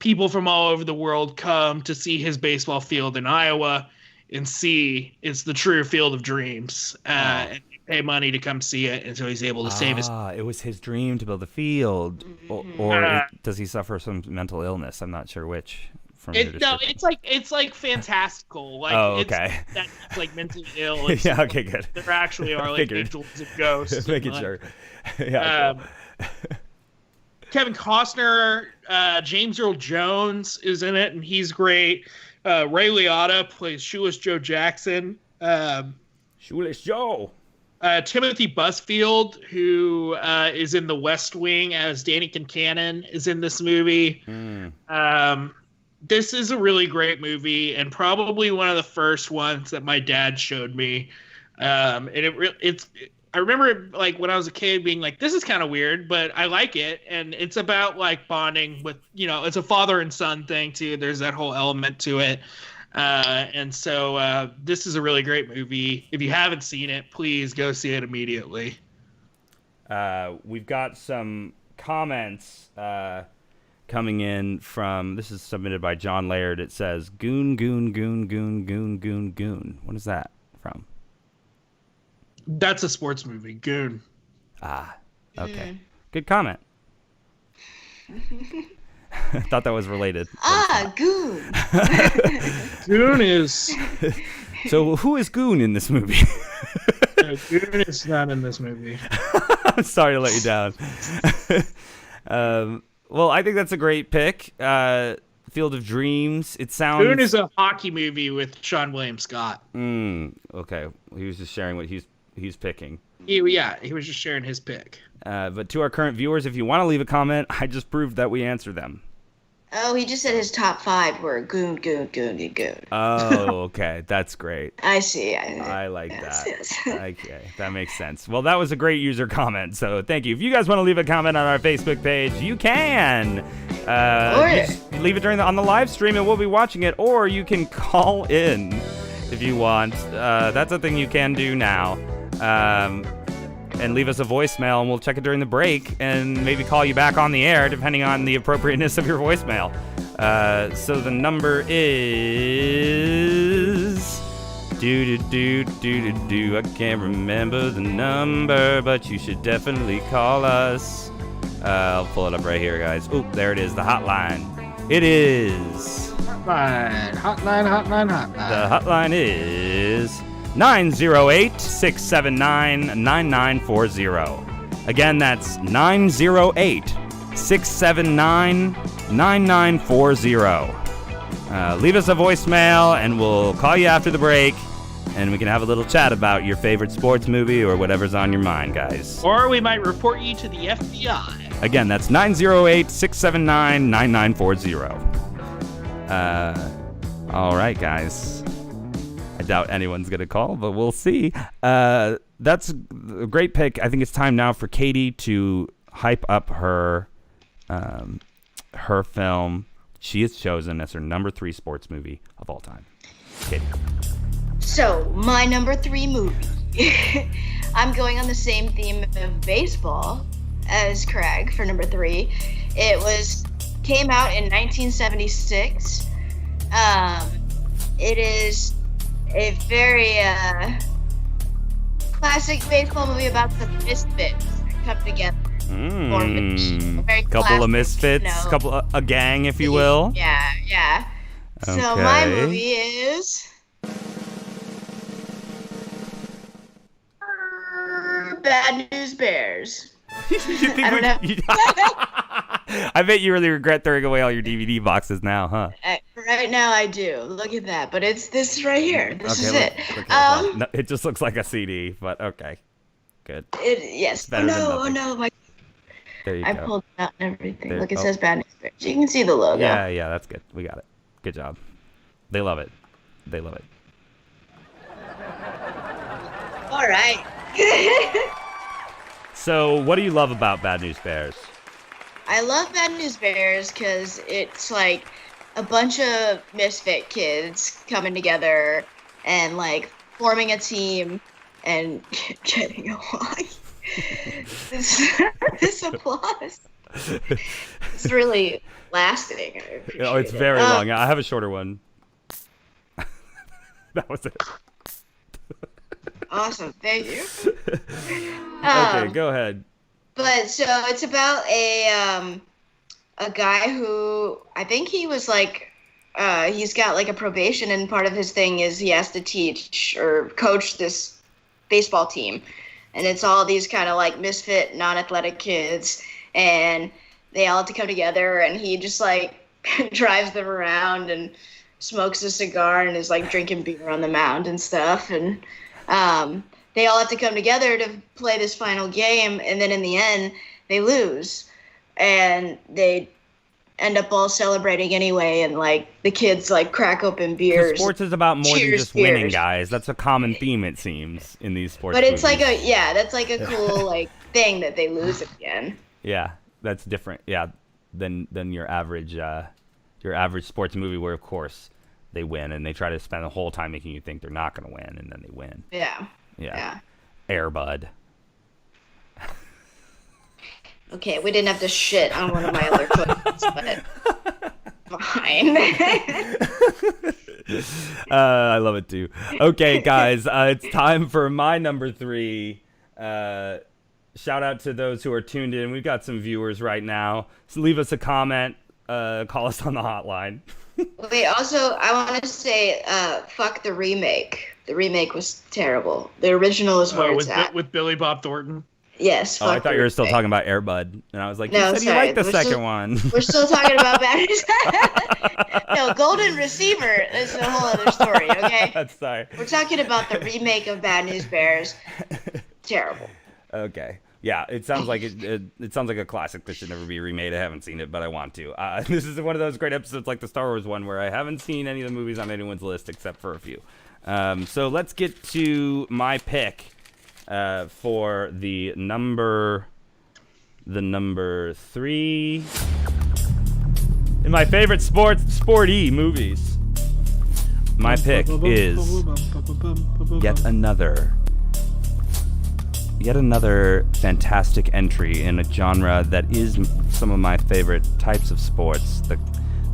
people from all over the world come to see his baseball field in Iowa and see it's the true Field of Dreams, and pay money to come see it, and so he's able to save his. It was his dream to build a field, or does he suffer some mental illness? I'm not sure which. It's like fantastical. Like, okay. It's like mentally ill. Yeah. Okay. Good. There actually are like angels and ghosts. Making sure. Yeah. Kevin Costner, James Earl Jones is in it, and he's great. Ray Liotta plays Shoeless Joe Jackson. Shoeless Joe. Timothy Busfield, who is in The West Wing as Danny Kincannon, is in this movie. This is a really great movie, and probably one of the first ones that my dad showed me. And I remember like when I was a kid being like, this is kind of weird, but I like it. And it's about like bonding with, it's a father and son thing too. There's that whole element to it. And so this is a really great movie. If you haven't seen it, please go see it immediately. We've got some comments coming in from, this is submitted by John Laird. It says, goon, goon, goon, goon, goon, goon, goon. What is that from? That's a sports movie, Goon. Okay. Good comment. Thought that was related. Goon. Goon is... So who is Goon in this movie? Goon is not in this movie. I'm sorry to let you down. Well, I think that's a great pick. Field of Dreams. It sounds... Goon is a hockey movie with Sean William Scott. Okay. He was just sharing what he's picking. He was just sharing his pick. But to our current viewers, if you want to leave a comment, I just proved that we answer them. Oh, he just said his top 5 were goon, goon, goon, and goon. Oh, okay. That's great. I see. I like that. Yes. Okay, that makes sense. Well, that was a great user comment, so thank you. If you guys want to leave a comment on our Facebook page, you can. Just leave it on the live stream, and we'll be watching it, or you can call in if you want. That's a thing you can do now. And leave us a voicemail, and we'll check it during the break and maybe call you back on the air, depending on the appropriateness of your voicemail. So the number is... I can't remember the number, but you should definitely call us. I'll pull it up right here, guys. Oh, there it is, the hotline. It is... Hotline. The hotline is... 908-679-9940. Again, that's 908-679-9940. Leave us a voicemail, and we'll call you after the break, and we can have a little chat about your favorite sports movie or whatever's on your mind, guys. Or we might report you to the FBI. Again, that's 908-679-9940. All right, guys. I doubt anyone's going to call, but we'll see. That's a great pick. I think it's time now for Katie to hype up her film she has chosen as her number 3 sports movie of all time. Katie. So, my number 3 movie. I'm going on the same theme of baseball as Craig for number 3. It came out in 1976. It is a very classic baseball movie about some misfits that come together. Couple of misfits, a gang, if you will. Yeah. Okay. So my movie is Bad News Bears. I don't know. I bet you really regret throwing away all your DVD boxes now, huh? Right now I do. Look at that. But it's this right here. This is it. Okay, well, no, it just looks like a CD, but okay. Good. Yes. Oh no, my. There you I go. pulled it out and everything. Look, it says Bad News Bears. You can see the logo. Yeah, that's good. We got it. Good job. They love it. All right. So, what do you love about Bad News Bears? I love Bad News Bears because it's like a bunch of misfit kids coming together and like forming a team and getting along. This applause. It's really lasting. I appreciate it's very long. I have a shorter one. That was it. Awesome. Thank you. Okay, go ahead. But so it's about a guy who I think he was like he's got like a probation, and part of his thing is he has to teach or coach this baseball team, and it's all these kind of like misfit, non-athletic kids, and they all have to come together, and he just like drives them around and smokes a cigar and is like drinking beer on the mound and stuff, and they all have to come together to play this final game, and then in the end they lose, and they end up all celebrating anyway, and like the kids like crack open beers. Sports is about more than just beers. winning, guys. That's a common theme, it seems, in these sports. But it's movies. that's like a cool like thing that they lose at the end. Yeah, that's different. Yeah, than your average sports movie where of course they win and they try to spend the whole time making you think they're not going to win, and then they win. Yeah. Air Bud. Okay, we didn't have to shit on one of my other quotes, but fine. I love it too. Okay, guys, it's time for my number 3. Shout out to those who are tuned in. We've got some viewers right now. So leave us a comment. Call us on the hotline. Wait, also, I want to say, fuck the remake. The remake was terrible. The original is where it's at. With Billy Bob Thornton. Yes, fuck I thought the you were still remake. talking about Air Bud. And I was like, No, you said sorry. you liked the We're second still- one. We're still talking about batteries. No, Golden Receiver is a whole other story, okay? That's sorry. We're talking about the remake of Bad News Bears. Terrible. Okay. Yeah, it sounds like it sounds like a classic that should never be remade. I haven't seen it, but I want to. This is one of those great episodes like the Star Wars one where I haven't seen any of the movies on anyone's list except for a few. So let's get to my pick for the number 3 in my favorite sporty movies. My pick is yet another fantastic entry in a genre that is some of my favorite types of sports: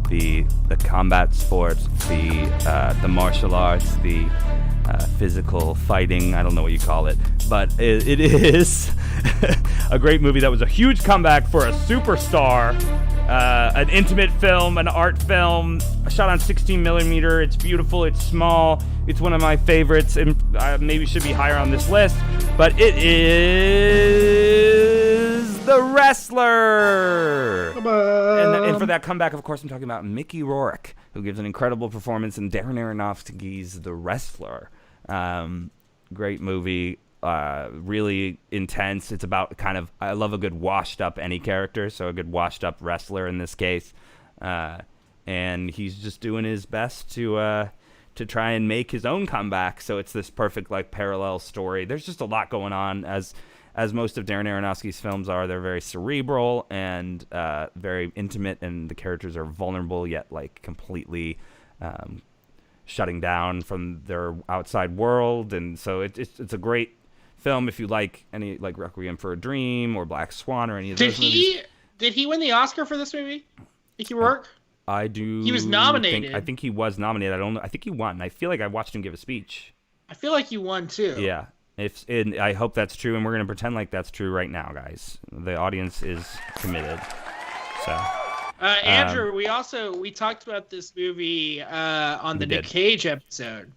the combat sports, the martial arts, the physical fighting. I don't know what you call it, but it is a great movie that was a huge comeback for a superstar. An intimate film, an art film, shot on 16 millimeter. It's beautiful. It's small. It's one of my favorites, and maybe should be higher on this list. But it is The Wrestler. And for that comeback, of course, I'm talking about Mickey Rourke, who gives an incredible performance in Darren Aronofsky's The Wrestler. Great movie. Really intense. It's about I love a good washed up any character, so a good washed up wrestler in this case, and he's just doing his best to try and make his own comeback. So it's this perfect parallel story. There's just a lot going on, as most of Darren Aronofsky's films are. They're very cerebral and very intimate, and the characters are vulnerable yet completely shutting down from their outside world, and so it's a great film. If you like any like Requiem for a Dream or Black Swan or any of those movies. Did he win the Oscar for this movie? Mickey Rourke? I do. He was nominated. I think he was nominated. I don't know. I think he won. I feel like I watched him give a speech. I feel like he won too. Yeah. I hope that's true, and we're gonna pretend like that's true right now, guys. The audience is committed. So. Andrew, we talked about this movie on the Nick Cage episode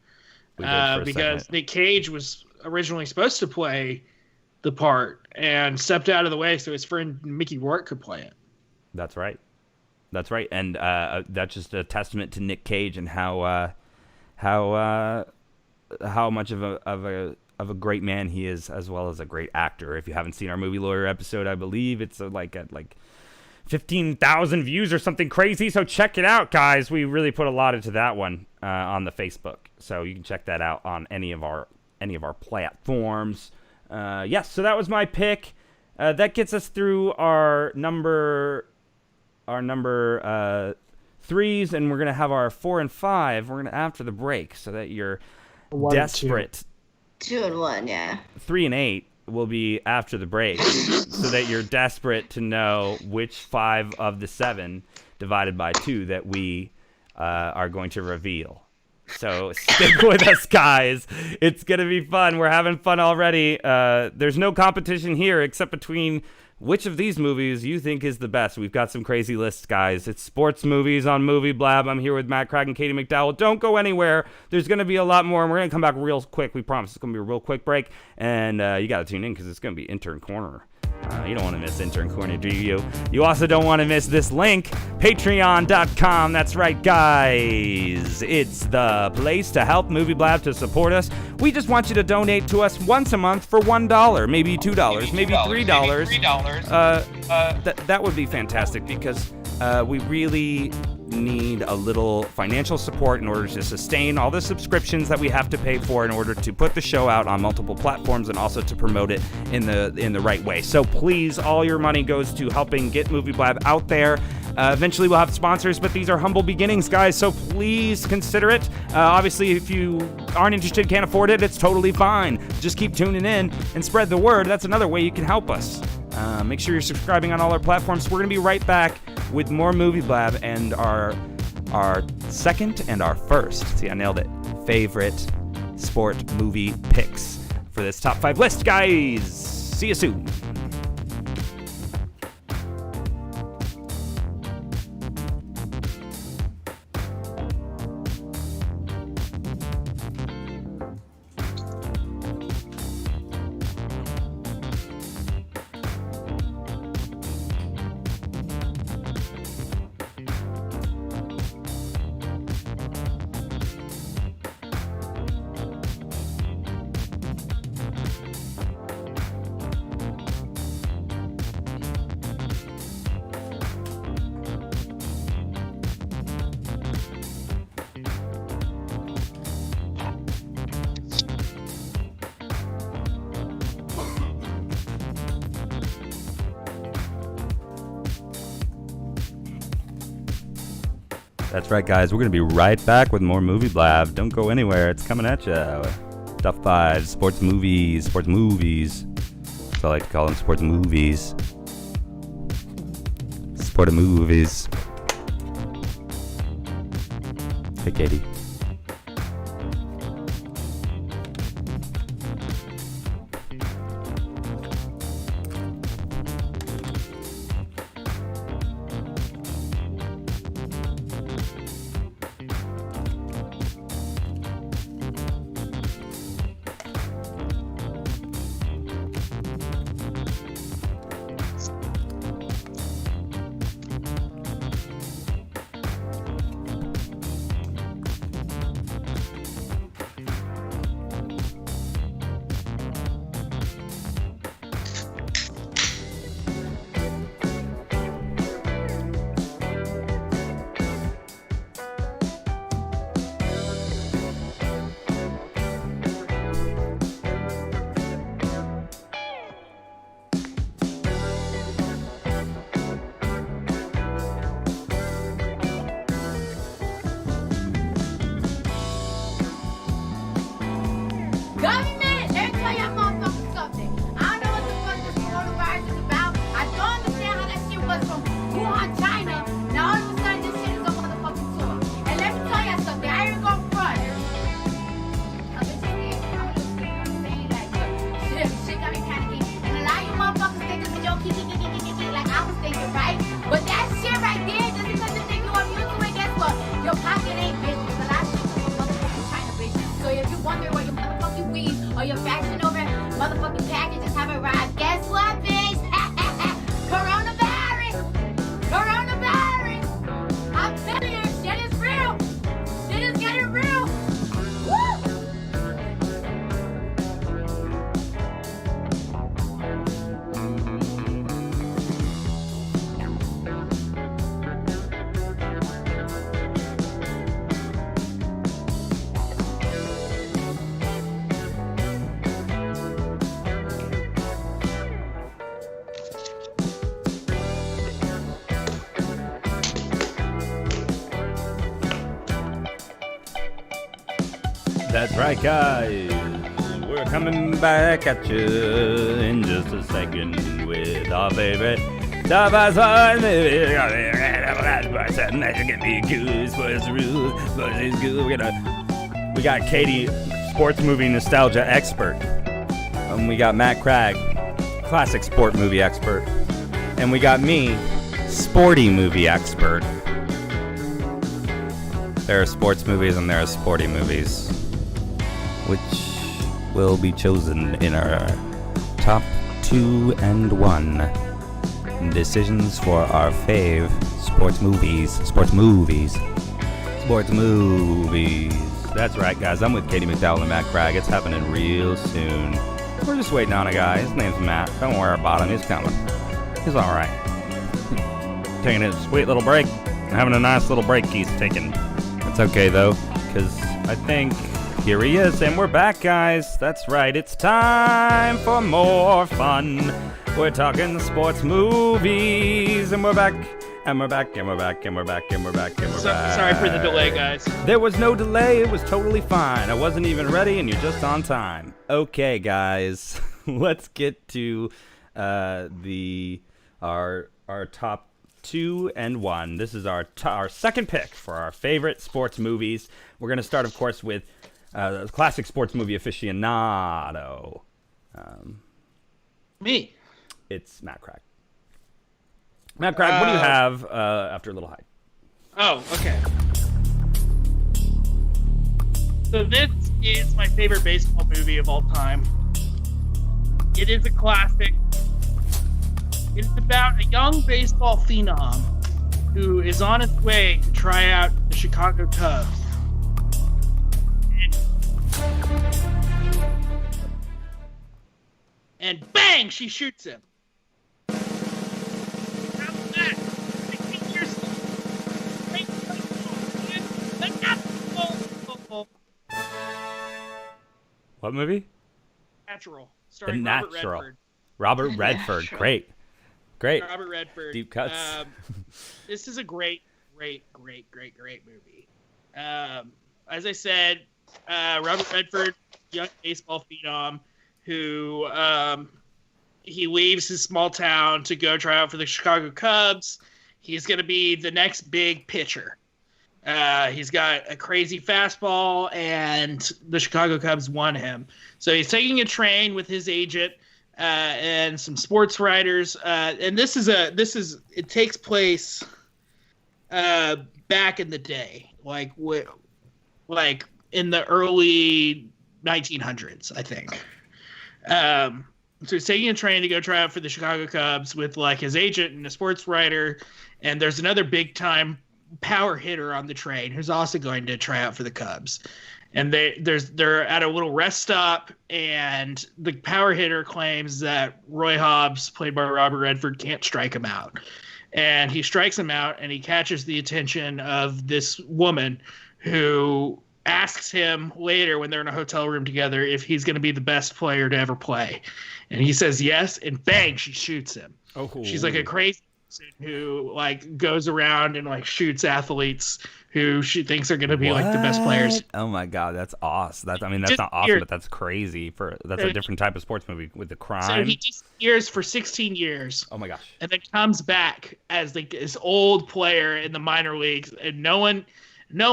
because Nick Cage was originally supposed to play the part and stepped out of the way so his friend Mickey Rourke could play it. That's right. And that's just a testament to Nick Cage and how much of a great man he is, as well as a great actor. If you haven't seen our Movie Lawyer episode, I believe it's at 15,000 views or something crazy. So check it out, guys. We really put a lot into that one on the Facebook, so you can check that out on any of our platforms. Yes, so that was my pick. That gets us through our number threes, and we're gonna have our 4 and 5. We're gonna after the break, so that you're desperate. 2 and 1, yeah. 3 and 8 will be after the break, so that you're desperate to know which 5 of the 7 divided by 2 that we are going to reveal. So stick with us, guys. It's going to be fun. We're having fun already. There's no competition here except between which of these movies you think is the best. We've got some crazy lists, guys. It's sports movies on Movie Blab. I'm here with Matt Craig and Katie McDowell. Don't go anywhere. There's going to be a lot more, and we're going to come back real quick. We promise it's going to be a real quick break, and you got to tune in because it's going to be Intern Corner. You don't want to miss Intern Corner, do you? You also don't want to miss this link, patreon.com. That's right, guys. It's the place to help Movie Blab, to support us. We just want you to donate to us once a month for $1, maybe $2, maybe $3. That would be fantastic, because we really need a little financial support in order to sustain all the subscriptions that we have to pay for in order to put the show out on multiple platforms and also to promote it in the right way. So please, all your money goes to helping get Movie Blab out there. Eventually we'll have sponsors, but these are humble beginnings, guys, so please consider it. Obviously, if you aren't interested, can't afford it, it's totally fine. Just keep tuning in and spread the word. That's another way you can help us. Make sure you're subscribing on all our platforms. We're going to be right back with more Movie Blab and our second and our first, see, I nailed it, favorite sport movie picks for this top 5 list, guys. See you soon. That's right, guys. We're going to be right back with more Movie Blab. Don't go anywhere. It's coming at you. Top 5 sports movies. Sports movies. That's all I like to call them, sports movies. Sport movies. Hey, Katie. arrived. Guess what, pigs? Coronavirus! Coronavirus! I'm telling you, shit is real. Shit is getting real. Woo! That's right, guys. We're coming back at you in just a second with our favorite top five sports movies. Get me goose, what's the rules? What is good? We got Katie, sports movie nostalgia expert. We got Matt Cragg, classic sport movie expert. And we got me, sporty movie expert. There are sports movies and there are sporty movies, which will be chosen in our top 2 and 1 decisions for our fave sports movies. That's right, guys. I'm with Katie McDowell and Matt Cragg. It's happening real soon. We're just waiting on a guy. His name's Matt. Don't worry about him. He's coming. He's all right. Taking a sweet little break. Having a nice little break he's taking. It's okay, though, because I think here he is, and we're back, guys. That's right. It's time for more fun. We're talking sports movies, and we're back. And we're back, and we're back, and we're back, and we're back, and we're back. Sorry for the delay, guys. There was no delay. It was totally fine. I wasn't even ready, and you're just on time. Okay, guys. Let's get to our top 2 and 1. This is our second pick for our favorite sports movies. We're going to start, of course, with the classic sports movie aficionado. Me. It's Matt Cragg. Matt Cragg, what do you have after a little hype? Oh, okay. So this is my favorite baseball movie of all time. It is a classic. It is about a young baseball phenom who is on his way to try out the Chicago Cubs. And bang, she shoots him. How's that? 16 years old. What movie? Natural. The Starring Natural. Robert Redford. Great. Robert Redford. Deep cuts. This is a great movie. As I said, Robert Redford, young baseball phenom, who he leaves his small town to go try out for the Chicago Cubs. He's going to be the next big pitcher. He's got a crazy fastball, and the Chicago Cubs want him. So he's taking a train with his agent and some sports writers. And it takes place back in the day, like in the early 1900s, I think. So he's taking a train to go try out for the Chicago Cubs with like his agent and a sports writer, and there's another big time power hitter on the train who's also going to try out for the Cubs. And they're at a little rest stop, and the power hitter claims that Roy Hobbs, played by Robert Redford, can't strike him out. And he strikes him out, and he catches the attention of this woman who asks him later when they're in a hotel room together if he's going to be the best player to ever play. And he says yes, and bang, she shoots him. Oh, cool. She's like a crazy person who like goes around and like shoots athletes who she thinks are going to be like the best players. Oh my God, that's awesome. That's not awesome, but that's crazy. That's a different type of sports movie with the crime. So he disappears for 16 years. Oh my gosh. And then comes back as like this old player in the minor leagues, and no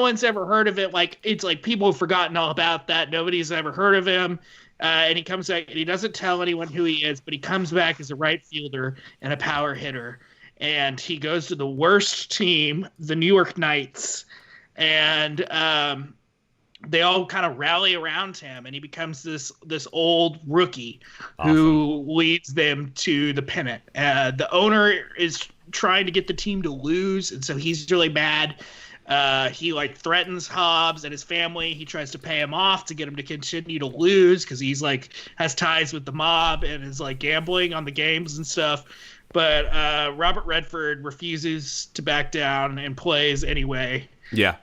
one's ever heard of it. Like, it's like people have forgotten all about that. Nobody's ever heard of him. And he comes back, and he doesn't tell anyone who he is, but he comes back as a right fielder and a power hitter. And he goes to the worst team, the New York Knights, and they all kind of rally around him, and he becomes this old rookie who leads them to the pennant. The owner is trying to get the team to lose, and so he's really mad. He like threatens Hobbs and his family. He tries to pay him off to get him to continue to lose because he's like has ties with the mob and is like gambling on the games and stuff. But Robert Redford refuses to back down and plays anyway. Yeah.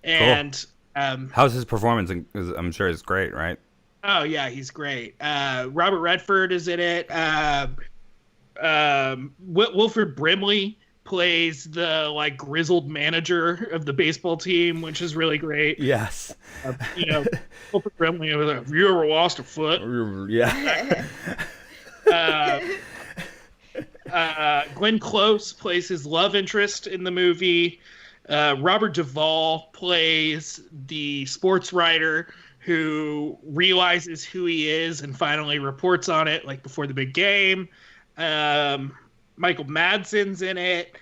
And how's his performance? I'm sure it's great, right? Oh yeah, he's great. Robert Redford is in it. Wilford Brimley plays the like grizzled manager of the baseball team, which is really great. Yes. Wilford Brimley was like, "Have you ever lost a foot?" Yeah. Glenn Close plays his love interest in the movie. Robert Duvall plays the sports writer who realizes who he is and finally reports on it like before the big game. Michael Madsen's in it.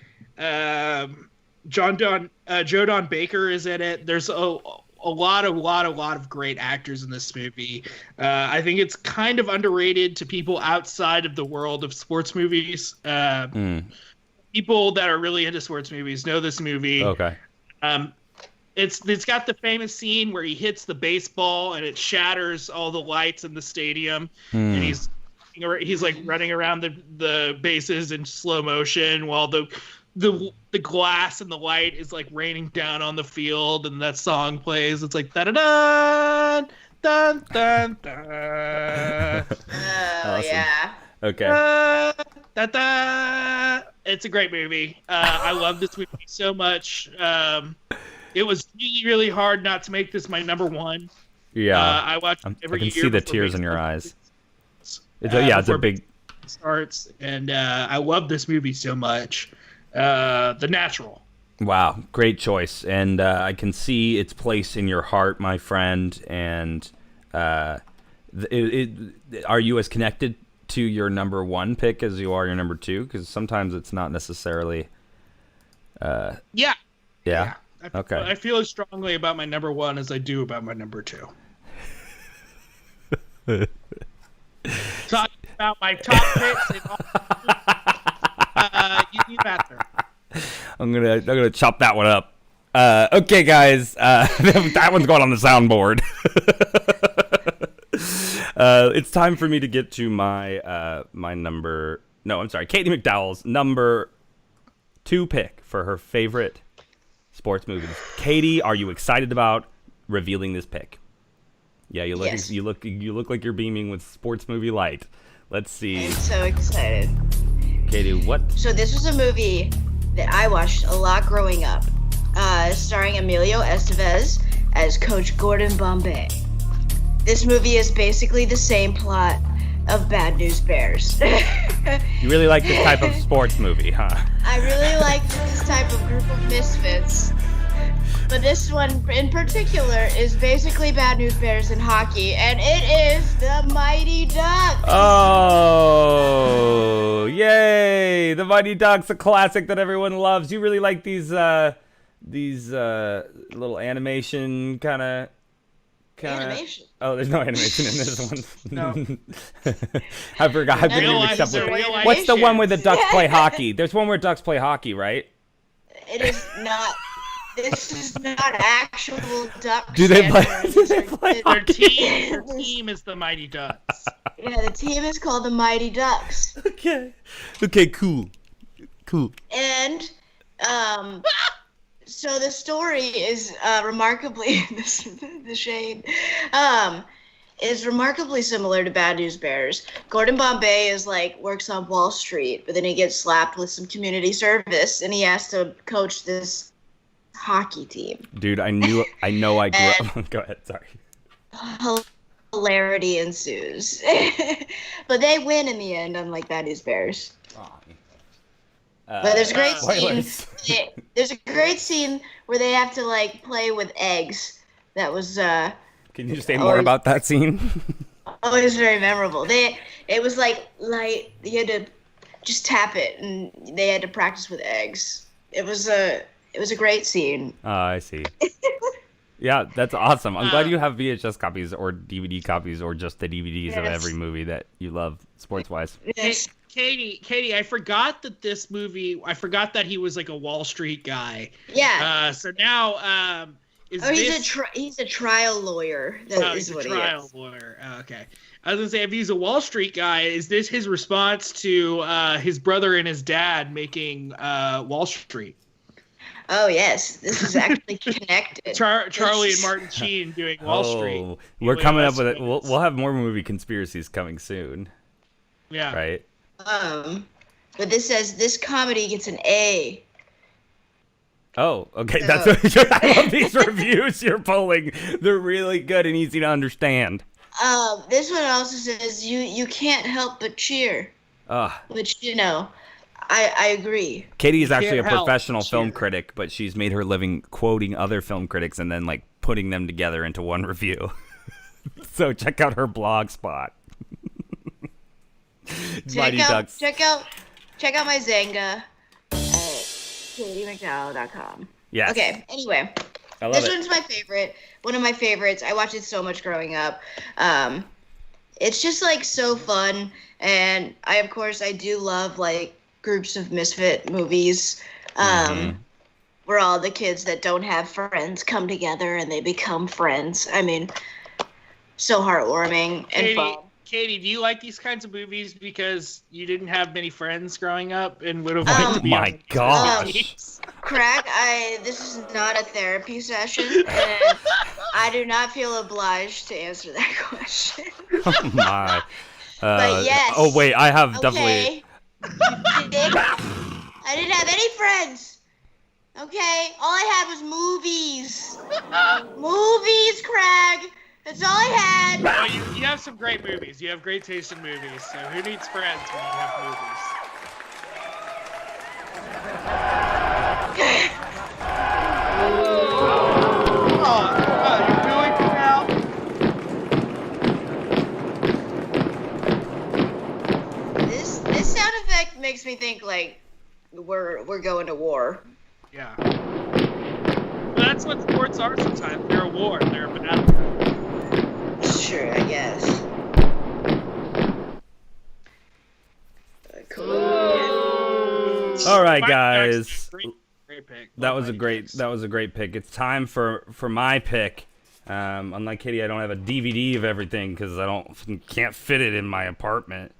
Joe Don Baker is in it. There's a lot of great actors in this movie. I think it's kind of underrated to people outside of the world of sports movies. People that are really into sports movies know this movie. Okay. It's got the famous scene where he hits the baseball and it shatters all the lights in the stadium, and he's like running around the bases in slow motion while the glass and the light is like raining down on the field, and that song plays. It's like da da da dun dun dun. Oh yeah. Okay. Da da. It's a great movie. I love this movie so much. It was really, really hard not to make this my number one. Yeah. I watch it every year. I can see the tears in your eyes. It's a big starts, and I love this movie so much. The Natural. Wow, great choice, and I can see its place in your heart, my friend. And are you as connected to your number one pick as you are your number two? Because sometimes it's not necessarily. Yeah. Okay. I feel as strongly about my number one as I do about my number two. Talking about my top picks in all you need better. I'm gonna chop that one up. Okay, guys, that one's going on the soundboard. It's time for me to get to my number. No, I'm sorry, Katie McDowell's number 2 pick for her favorite sports movies. Katie, are you excited about revealing this pick? Yeah, you look. Yes. You look like you're beaming with sports movie light. Let's see. I'm so excited. Katie, what? So this was a movie that I watched a lot growing up, starring Emilio Estevez as Coach Gordon Bombay. This movie is basically the same plot of Bad News Bears. You really like this type of sports movie, huh? I really like this type of group of misfits. But this one in particular is basically Bad News Bears in hockey, and it is the Mighty Ducks. Oh, yay! The Mighty Ducks, a classic that everyone loves. You really like these little animation kind of. Animation. Oh, there's no animation in this one. No. I forgot. I've been mixed up with. What's the one where the Ducks play hockey? There's one where Ducks play hockey, right? It is not. This is not actual Ducks. Do they play Their team is the Mighty Ducks. Yeah, the team is called the Mighty Ducks. Okay, cool. And, so the story is remarkably, the shade, is remarkably similar to Bad News Bears. Gordon Bombay is works on Wall Street, but then he gets slapped with some community service, and he has to coach this hockey team. Dude, I know I grew up. Go ahead, sorry. Hilarity ensues. But they win in the end, unlike Bad News Bears. But there's a great scene. There's a great scene where they have to play with eggs. That was. Can you just say more about that scene? Oh, it was very memorable. It was light. You had to just tap it, and they had to practice with eggs. It was a great scene. Oh, I see. Yeah, that's awesome. I'm glad you have VHS copies or DVD copies or just the DVDs of every movie that you love sports-wise. Yes. Katie, I forgot that he was like a Wall Street guy. Yeah. So now, he's a trial lawyer. He's a trial lawyer. Oh, okay. I was gonna say, if he's a Wall Street guy, is this his response to his brother and his dad making Wall Street? Oh yes, this is actually connected. Charlie and Martin Sheen doing Wall Street. We're coming up with it. We'll have more movie conspiracies coming soon. Yeah. Right. But this says this comedy gets an A. Oh, okay. So. That's what, I love these reviews you're pulling. They're really good and easy to understand. This one also says you can't help but cheer. Which I agree. Katie is actually a professional film critic, but she's made her living quoting other film critics and then like putting them together into one review. So check out her blog spot. Check out my Zanga at KatieMcDowell.com. Yes. Okay. Anyway, this one's my favorite. One of my favorites. I watched it so much growing up. It's just like so fun, and I do love like groups of misfit movies. Where all the kids that don't have friends come together and they become friends. I mean, so heartwarming and fun. Katie, do you like these kinds of movies because you didn't have many friends growing up and would have liked to be my gosh. Craig, this is not a therapy session, and I do not feel obliged to answer that question. Oh my. But yes. Oh wait, I have definitely. I didn't have any friends. Okay, all I had was movies. Movies, Craig. That's all I had. Well, you have some great movies. You have great taste in movies. So who needs friends when you have movies? You're doing it now? This sound effect makes me think like we're going to war. Yeah. Well, that's what sports are sometimes. They're a war. They're a battle. Sure, I guess. All right, guys. Great pick. That was a great pick. It's time for my pick. Unlike Katie, I don't have a DVD of everything because can't fit it in my apartment.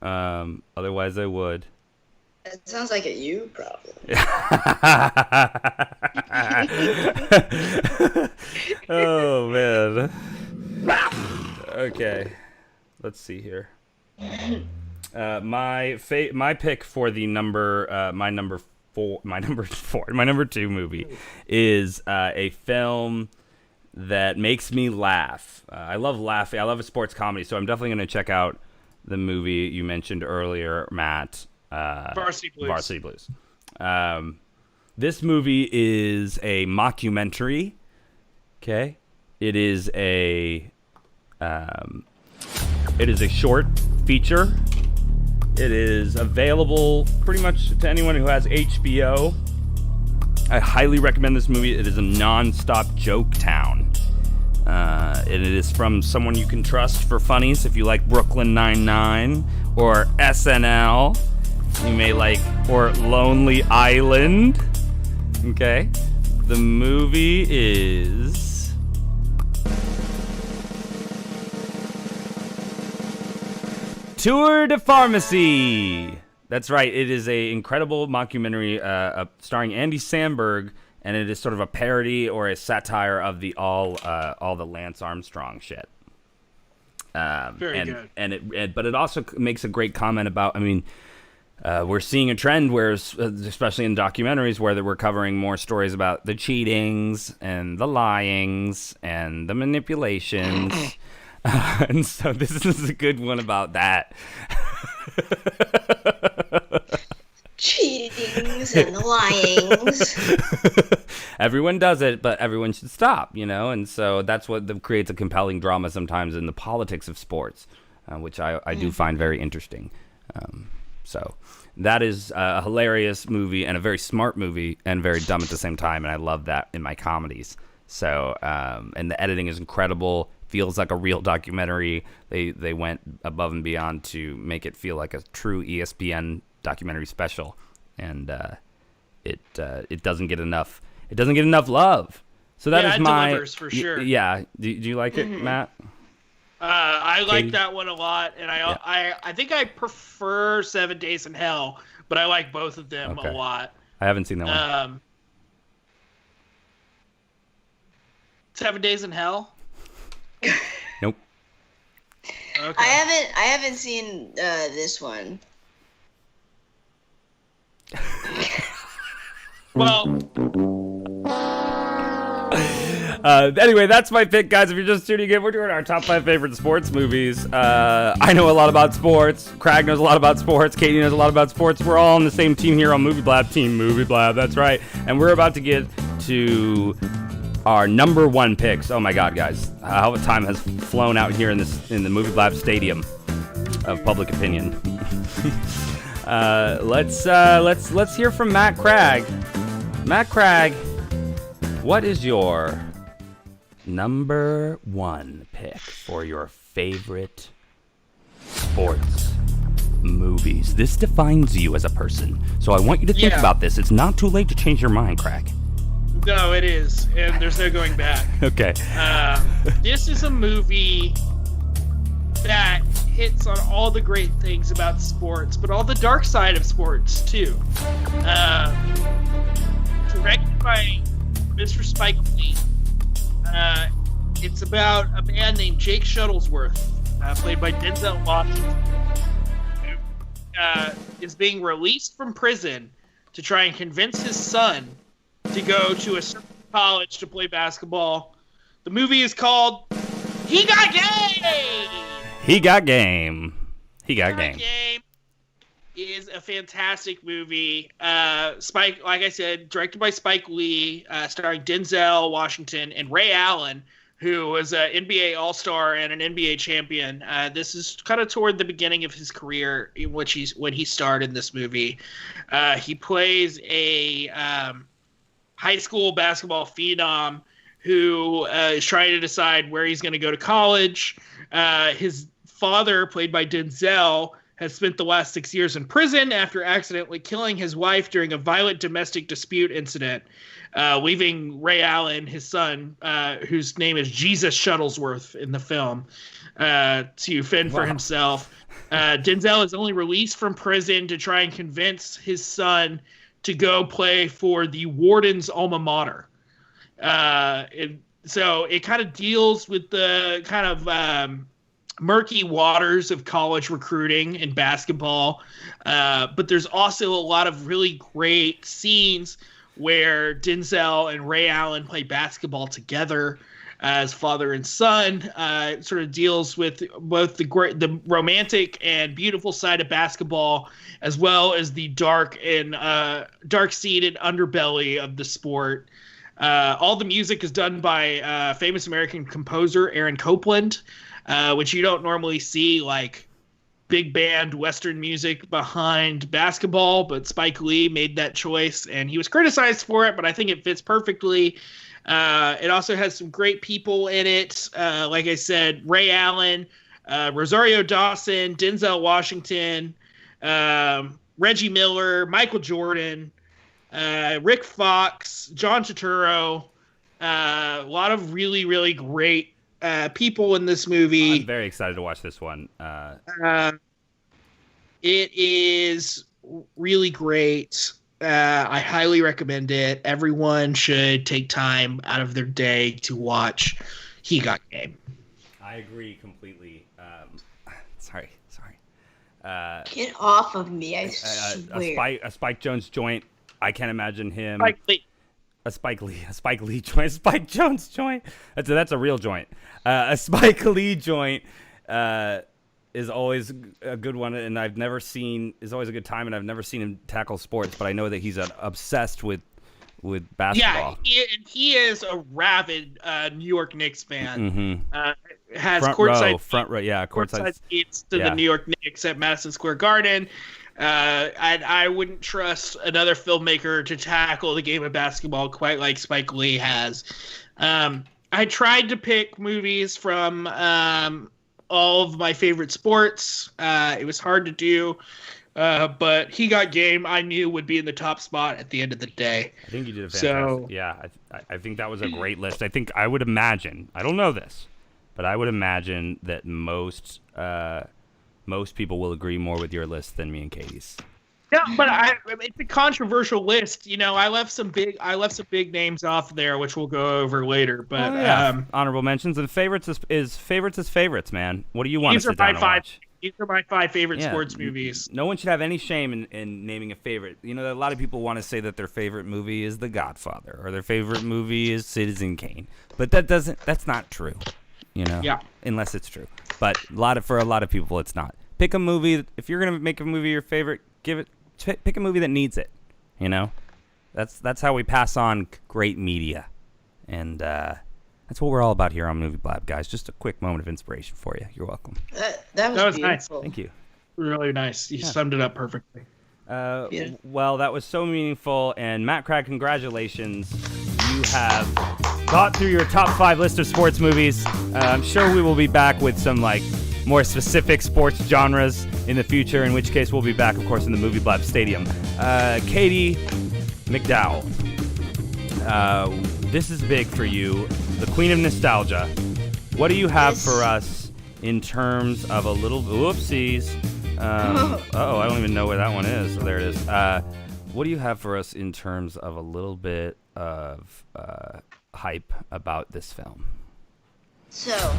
Otherwise, I would. That sounds like a you problem. Oh man. Okay, let's see here. My pick for the my number two movie is a film that makes me laugh. I love laughing. I love a sports comedy, so I'm definitely going to check out the movie you mentioned earlier, Matt. Varsity Blues. Varsity Blues. This movie is a mockumentary. Okay, it is a short feature. It is available pretty much to anyone who has HBO. I highly recommend this movie. It is a non-stop joke town. And it is from someone you can trust for funnies. If you like Brooklyn Nine-Nine or SNL, you may like, or Lonely Island. Okay. The movie is Tour de Pharmacy. That's right. It is a incredible mockumentary starring Andy Samberg, and it is sort of a parody or a satire of the all the Lance Armstrong shit. Very good. But it also makes a great comment about. I mean, we're seeing a trend where, especially in documentaries, where we're covering more stories about the cheatings and the lyings and the manipulations. And so this is a good one about that. Cheatings and the lyings. Everyone does it, but everyone should stop, And so that's what creates a compelling drama sometimes in the politics of sports, which I do find very interesting. So that is a hilarious movie and a very smart movie and very dumb at the same time, and I love that in my comedies. So, and the editing is incredible. Feels like a real documentary. They went above and beyond to make it feel like a true ESPN documentary special, and it doesn't get enough. It doesn't get enough love. So that is my delivers for sure. Yeah. Do you like it, Matt? I Katie? like that one a lot, and I think I prefer 7 Days in Hell, but I like both of them a lot. I haven't seen that one. 7 Days in Hell. Nope. Okay. I haven't seen this one. Well. Anyway, that's my pick, guys. If you're just tuning in, we're doing our top 5 favorite sports movies. I know a lot about sports. Craig knows a lot about sports. Katie knows a lot about sports. We're all on the same team here on Movie Blab. Team Movie Blab, that's right. And we're about to get to our number 1 picks. Oh my God, guys! How time has flown out here in the Movie Blab Stadium of public opinion. Let's hear from Matt Craig. Matt Craig, what is your number 1 pick for your favorite sports movies? This defines you as a person, so I want you to think about this. It's not too late to change your mind, Craig. No, it is, and there's no going back. Okay. This is a movie that hits on all the great things about sports, but all the dark side of sports, too. Directed by Mr. Spike Lee. It's about a man named Jake Shuttlesworth, played by Denzel Washington, who is being released from prison to try and convince his son to go to a certain college to play basketball. The movie is called He Got Game! He Got Game. He Got Game. Is a fantastic movie. Spike, like I said, directed by Spike Lee, starring Denzel Washington and Ray Allen, who was an NBA All-Star and an NBA champion. This is kind of toward the beginning of his career, in which when he starred in this movie. He plays a high school basketball phenom who is trying to decide where he's going to go to college. His father, played by Denzel, has spent the last 6 years in prison after accidentally killing his wife during a violent domestic dispute incident, leaving Ray Allen, his son, whose name is Jesus Shuttlesworth in the film, to fend for himself. Denzel is only released from prison to try and convince his son to go play for the warden's alma mater. So it kind of deals with the kind of murky waters of college recruiting and basketball. But there's also a lot of really great scenes where Denzel and Ray Allen play basketball together as father and son. It sort of deals with both the romantic and beautiful side of basketball, as well as the dark-seated underbelly of the sport. All the music is done by famous American composer Aaron Copland, which you don't normally see, like big band Western music behind basketball, but Spike Lee made that choice, and he was criticized for it, but I think it fits perfectly. It also has some great people in it. Like I said, Ray Allen, Rosario Dawson, Denzel Washington, Reggie Miller, Michael Jordan, Rick Fox, John Turturro. A lot of really, really great people in this movie. I'm very excited to watch this one. It is really great. I highly recommend it. Everyone should take time out of their day to watch He Got Game. I agree completely. Sorry. Get off of me, I swear. A Spike Jones joint. I can't imagine him. Spike Lee joint. Spike Jones joint. That's a real joint. A Spike Lee joint is always a good one, and is always a good time, and I've never seen him tackle sports, but I know that he's obsessed with basketball. Yeah, he is a rabid New York Knicks fan. Mm-hmm. Has front row, yeah, courtside seats to the New York Knicks at Madison Square Garden. I wouldn't trust another filmmaker to tackle the game of basketball quite like Spike Lee has. I tried to pick movies from all of my favorite sports. It was hard to do, but He Got Game I knew would be in the top spot at the end of the day. I think you did a fantastic. Yeah, I think that was a great list. I think I would imagine. I don't know this, but I would imagine that most people will agree more with your list than me and Katie's. Yeah, but it's a controversial list. You know, I left some big names off there, which we'll go over later. But honorable mentions and favorites is favorites, man. What do you want to sit down and watch? These are my 5 favorite sports movies. No one should have any shame in naming a favorite. You know, a lot of people want to say that their favorite movie is The Godfather or their favorite movie is Citizen Kane, but that's not true. You know, unless it's true. But for a lot of people, it's not. Pick a movie. If you're gonna make a movie your favorite, pick a movie that needs it. You know, that's how we pass on great media, and that's what we're all about here on Movie Blab, guys. Just a quick moment of inspiration for you. You're welcome. That was nice. Thank you. Really nice. You summed it up perfectly. Well, that was so meaningful, and Matt Craig, congratulations. You have got through your top 5 list of sports movies. I'm sure we will be back with some more specific sports genres in the future, in which case we'll be back, of course, in the Movie Blab Stadium. Katie McDowell, this is big for you, the Queen of Nostalgia. What do you have for us in terms of a little... Whoopsies. I don't even know where that one is. So there it is. What do you have for us in terms of a little bit of hype about this film? So,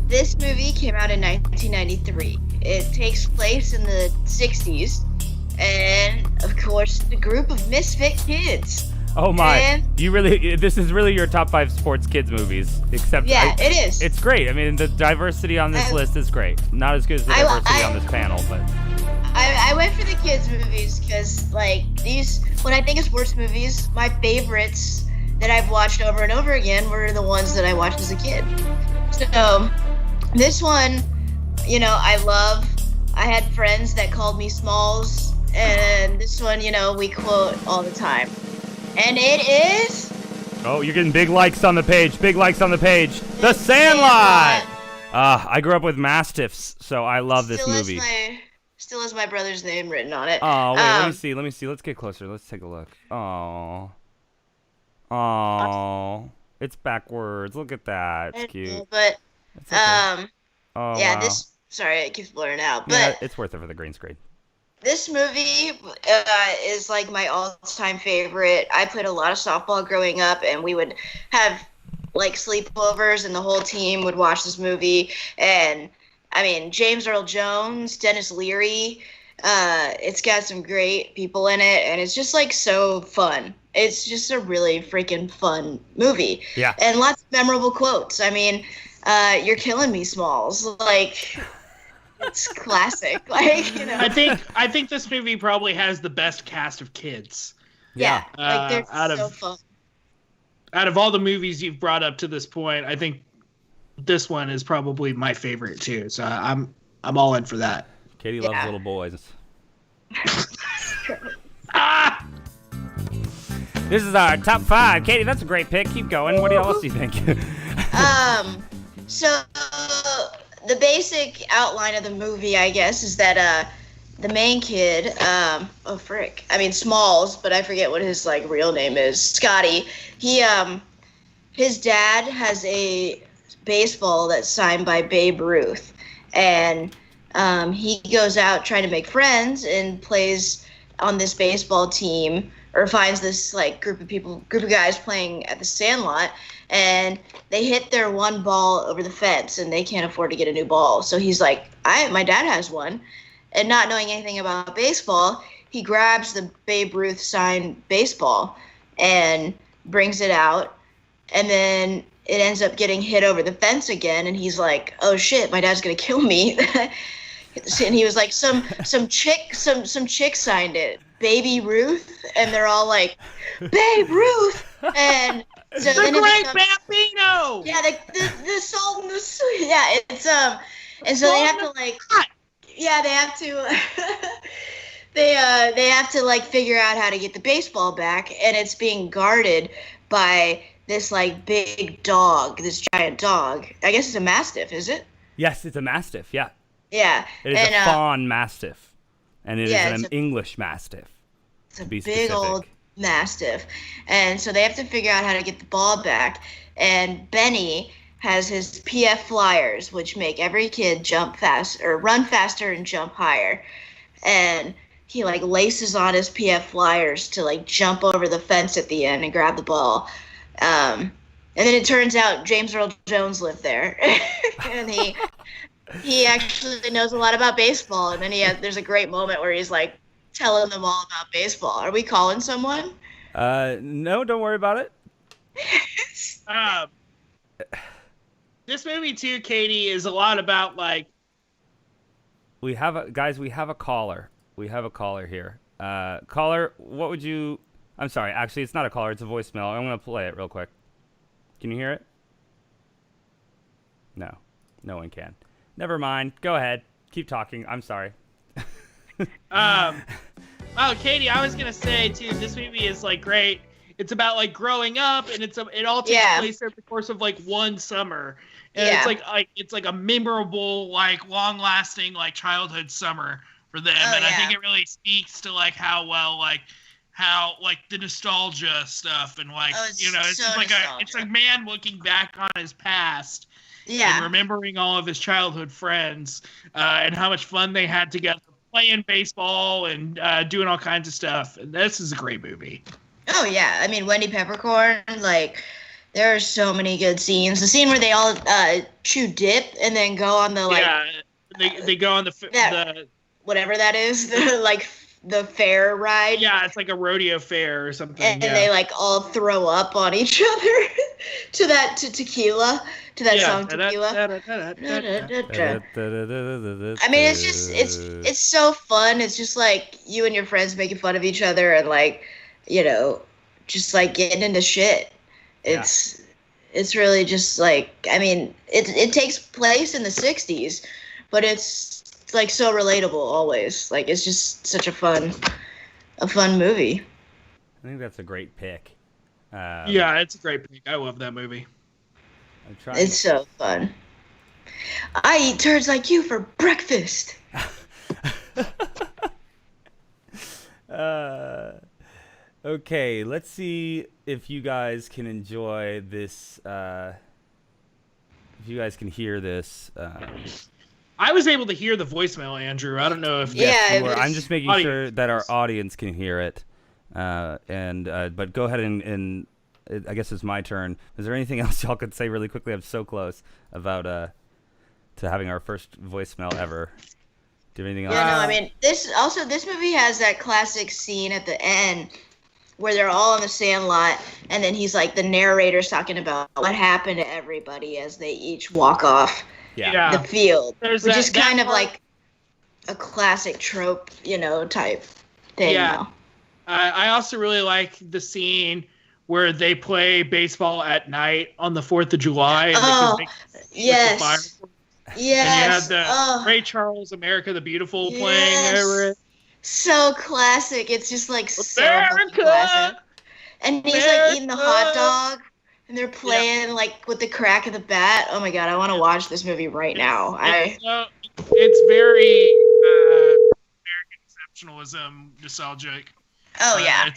this movie came out in 1993. It takes place in the 60s, and of course, the group of misfit kids. Oh my! This is really your top 5 sports kids movies, except it is. It's great. I mean, the diversity on this list is great. Not as good as the diversity on this panel, but I went for the kids movies because when I think of sports movies, my favorites that I've watched over and over again were the ones that I watched as a kid. So this one, I had friends that called me Smalls, and this one, we quote all the time. And it is... Oh, you're getting big likes on the page. Big likes on the page. The Sandlot! I grew up with Mastiffs, so I love this movie. Still has my brother's name written on it. Oh, wait, let me see. Let's get closer. Let's take a look. Oh, it's backwards. Look at that. It's cute. But, okay. Wow. Sorry, it keeps blurring out. But yeah, it's worth it for the green screen. This movie is my all-time favorite. I played a lot of softball growing up, and we would have sleepovers, and the whole team would watch this movie. And I mean, James Earl Jones, Dennis Leary. It's got some great people in it, and it's just so fun. It's just a really freaking fun movie. Yeah. And lots of memorable quotes. I mean, you're killing me, Smalls. It's classic. I think this movie probably has the best cast of kids. Yeah. They're so fun. Out of all the movies you've brought up to this point, I think this one is probably my favorite too. So I'm all in for that. Katie loves little boys. This is our top 5. Katie, that's a great pick. Keep going. What else do you think? So the basic outline of the movie, I guess, is that the main kid, Smalls, but I forget what his real name is, Scotty. His dad has a baseball that's signed by Babe Ruth, and he goes out trying to make friends and plays on this baseball team, or finds this group of guys playing at the Sandlot, and they hit their one ball over the fence, and they can't afford to get a new ball. So he's like, my dad has one. And not knowing anything about baseball, he grabs the Babe Ruth signed baseball and brings it out. And then it ends up getting hit over the fence again. And he's like, oh shit, my dad's going to kill me. And he was like, some chick signed it, Baby Ruth. And they're all like, Babe Ruth. And so the great Bambino. Yeah, the salt and the sweet. Yeah, it's and so they have to they have to figure out how to get the baseball back, and it's being guarded by this like big dog, this giant dog. I guess it's a mastiff, is it? Yes, it's a mastiff. Yeah. Yeah. It is a fawn mastiff, and it is an it's English mastiff. It's a be big specific. old mastiff, and so they have to figure out how to get the ball back. And Benny has his PF flyers, which make every kid jump fast or run faster and jump higher. And he like laces on his PF flyers to like jump over the fence at the end and grab the ball. And then it turns out James Earl Jones lived there, and he actually knows a lot about baseball. And then there's a great moment where he's like telling them all about baseball. Are we calling someone? No, don't worry about it. This movie too, Katie, is a lot about like. We have a caller. We have a caller here. Caller, what would you? I'm sorry. Actually, it's not a caller. It's a voicemail. I'm gonna play it real quick. Can you hear it? No, no one can. Never mind. Go ahead. Keep talking. I'm sorry. Oh, Katie, I was gonna say too. This movie is like great. It's about like growing up, and it all takes place over the course of like one summer, and it's like a memorable, like long-lasting, like childhood summer for them. I think it really speaks to like how the nostalgia stuff and like it's so just like it's like man looking back on his past. Yeah. And remembering all of his childhood friends and how much fun they had together playing baseball and doing all kinds of stuff. And this is a great movie. Oh, yeah. I mean, Wendy Peppercorn, like, there are so many good scenes. The scene where they all chew dip and then go on the, like... Yeah, they go on the whatever that is, the fair ride. Yeah, it's like a rodeo fair or something. And they, like, all throw up on each other to tequila. To that song, Tequila. I mean, it's just, it's so fun. It's just like you and your friends making fun of each other and like, just like getting into shit. It's really just like, I mean, it takes place in the 60s, but it's like so relatable always. Like, it's just such a fun movie. I think that's a great pick. Yeah, it's a great pick. I love that movie. It's so fun. I eat turds like you for breakfast. Okay, let's see if you guys can enjoy this. If you guys can hear this. I was able to hear the voicemail, Andrew. I don't know if I'm just making sure that our audience can hear it. But go ahead and I guess it's my turn. Is there anything else y'all could say really quickly? I'm so close about to having our first voicemail ever. Do you have anything else? Yeah, no, I mean, this movie has that classic scene at the end where they're all in the sandlot, and then he's like, the narrator's talking about what happened to everybody as they each walk off the field, which is kind of like a classic trope, type thing. Yeah. I also really like the scene where they play baseball at night on the 4th of July. And yes. And you had the Ray Charles, America the Beautiful playing over it. So classic. It's just like so classic. And he's like eating the hot dog, and they're playing like with the crack of the bat. Oh my god, I want to watch this movie right now. It's very American exceptionalism, nostalgic. Oh yeah.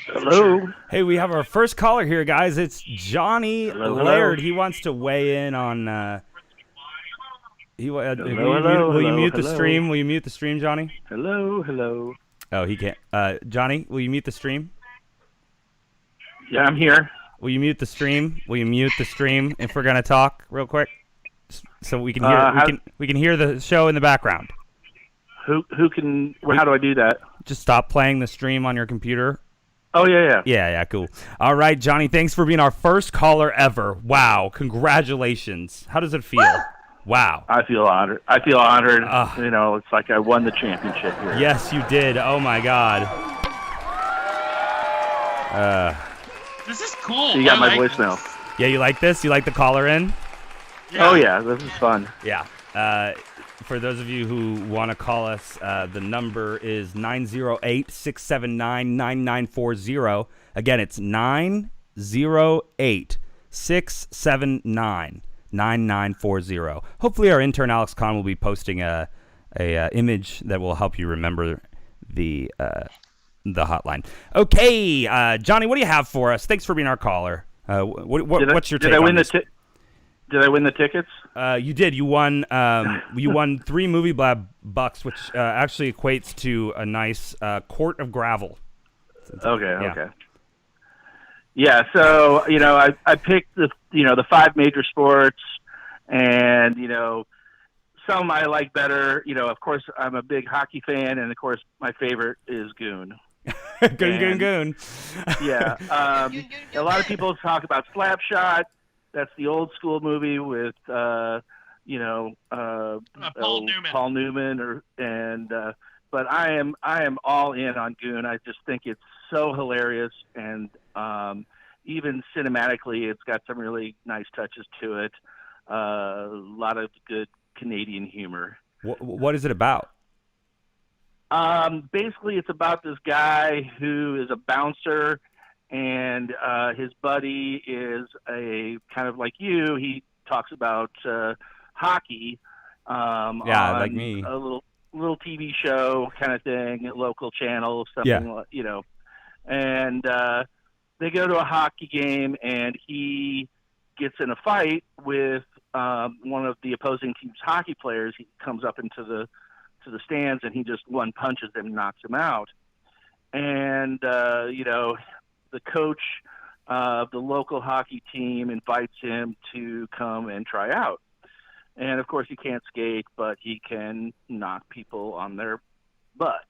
Hello. Hey, we have our first caller here, guys. It's Johnny Laird. He wants to weigh in on. Will you mute the stream? Will you mute the stream, Johnny? Hello. Oh, he can't. Johnny, will you mute the stream? Yeah, I'm here. Will you mute the stream? Will you mute the stream if we're gonna talk real quick, so we can hear we can hear the show in the background. Who can? How do I do that? Just stop playing the stream on your computer. Oh, yeah. Yeah, cool. All right, Johnny, thanks for being our first caller ever. Wow, congratulations. How does it feel? Wow. I feel honored. It's like I won the championship here. Yes, you did. Oh, my God. This is cool. So you got my voicemail. Yeah, you like this? You like the caller in? Yeah. Oh, yeah, this is fun. Yeah. For those of you who want to call us, the number is 908-679-9940. Again, it's 908 608-679-9940. Hopefully our intern Alex Kahn will be posting a image that will help you remember the hotline. Okay, Johnny, what do you have for us? Thanks for being our caller. What's your take on this? Did I win the tickets? You did. You won. You won 3 movie Blab bucks, which actually equates to a nice quart of gravel. Okay. Yeah. So I picked the 5 major sports, and some I like better. Of course, I'm a big hockey fan, and of course, my favorite is Goon. Goon. Yeah. A lot of people talk about Slapshot. That's the old school movie with Paul Newman, but I am all in on Goon. I just think it's so hilarious, and even cinematically, it's got some really nice touches to it. A lot of good Canadian humor. What is it about? Basically, it's about this guy who is a bouncer, and his buddy is a kind of like you. He talks about hockey. Like me. A little TV show kind of thing, a local channel, something and they go to a hockey game, and he gets in a fight with one of the opposing team's hockey players. He comes up into the stands, and he just one punches him and knocks him out. And the coach of the local hockey team invites him to come and try out. And of course, he can't skate, but he can knock people on their butt.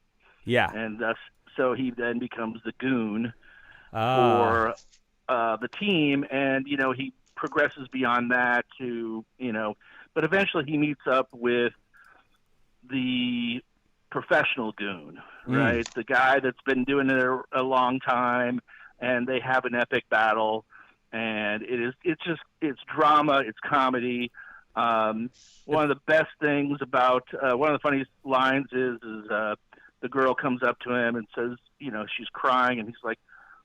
Yeah. And so he then becomes the goon for the team, and he progresses beyond that to but eventually he meets up with the professional goon, right? The guy that's been doing it a long time, and they have an epic battle, and it's drama, it's comedy. One of the best things about one of the funniest lines is the girl comes up to him and says, she's crying, and he's like,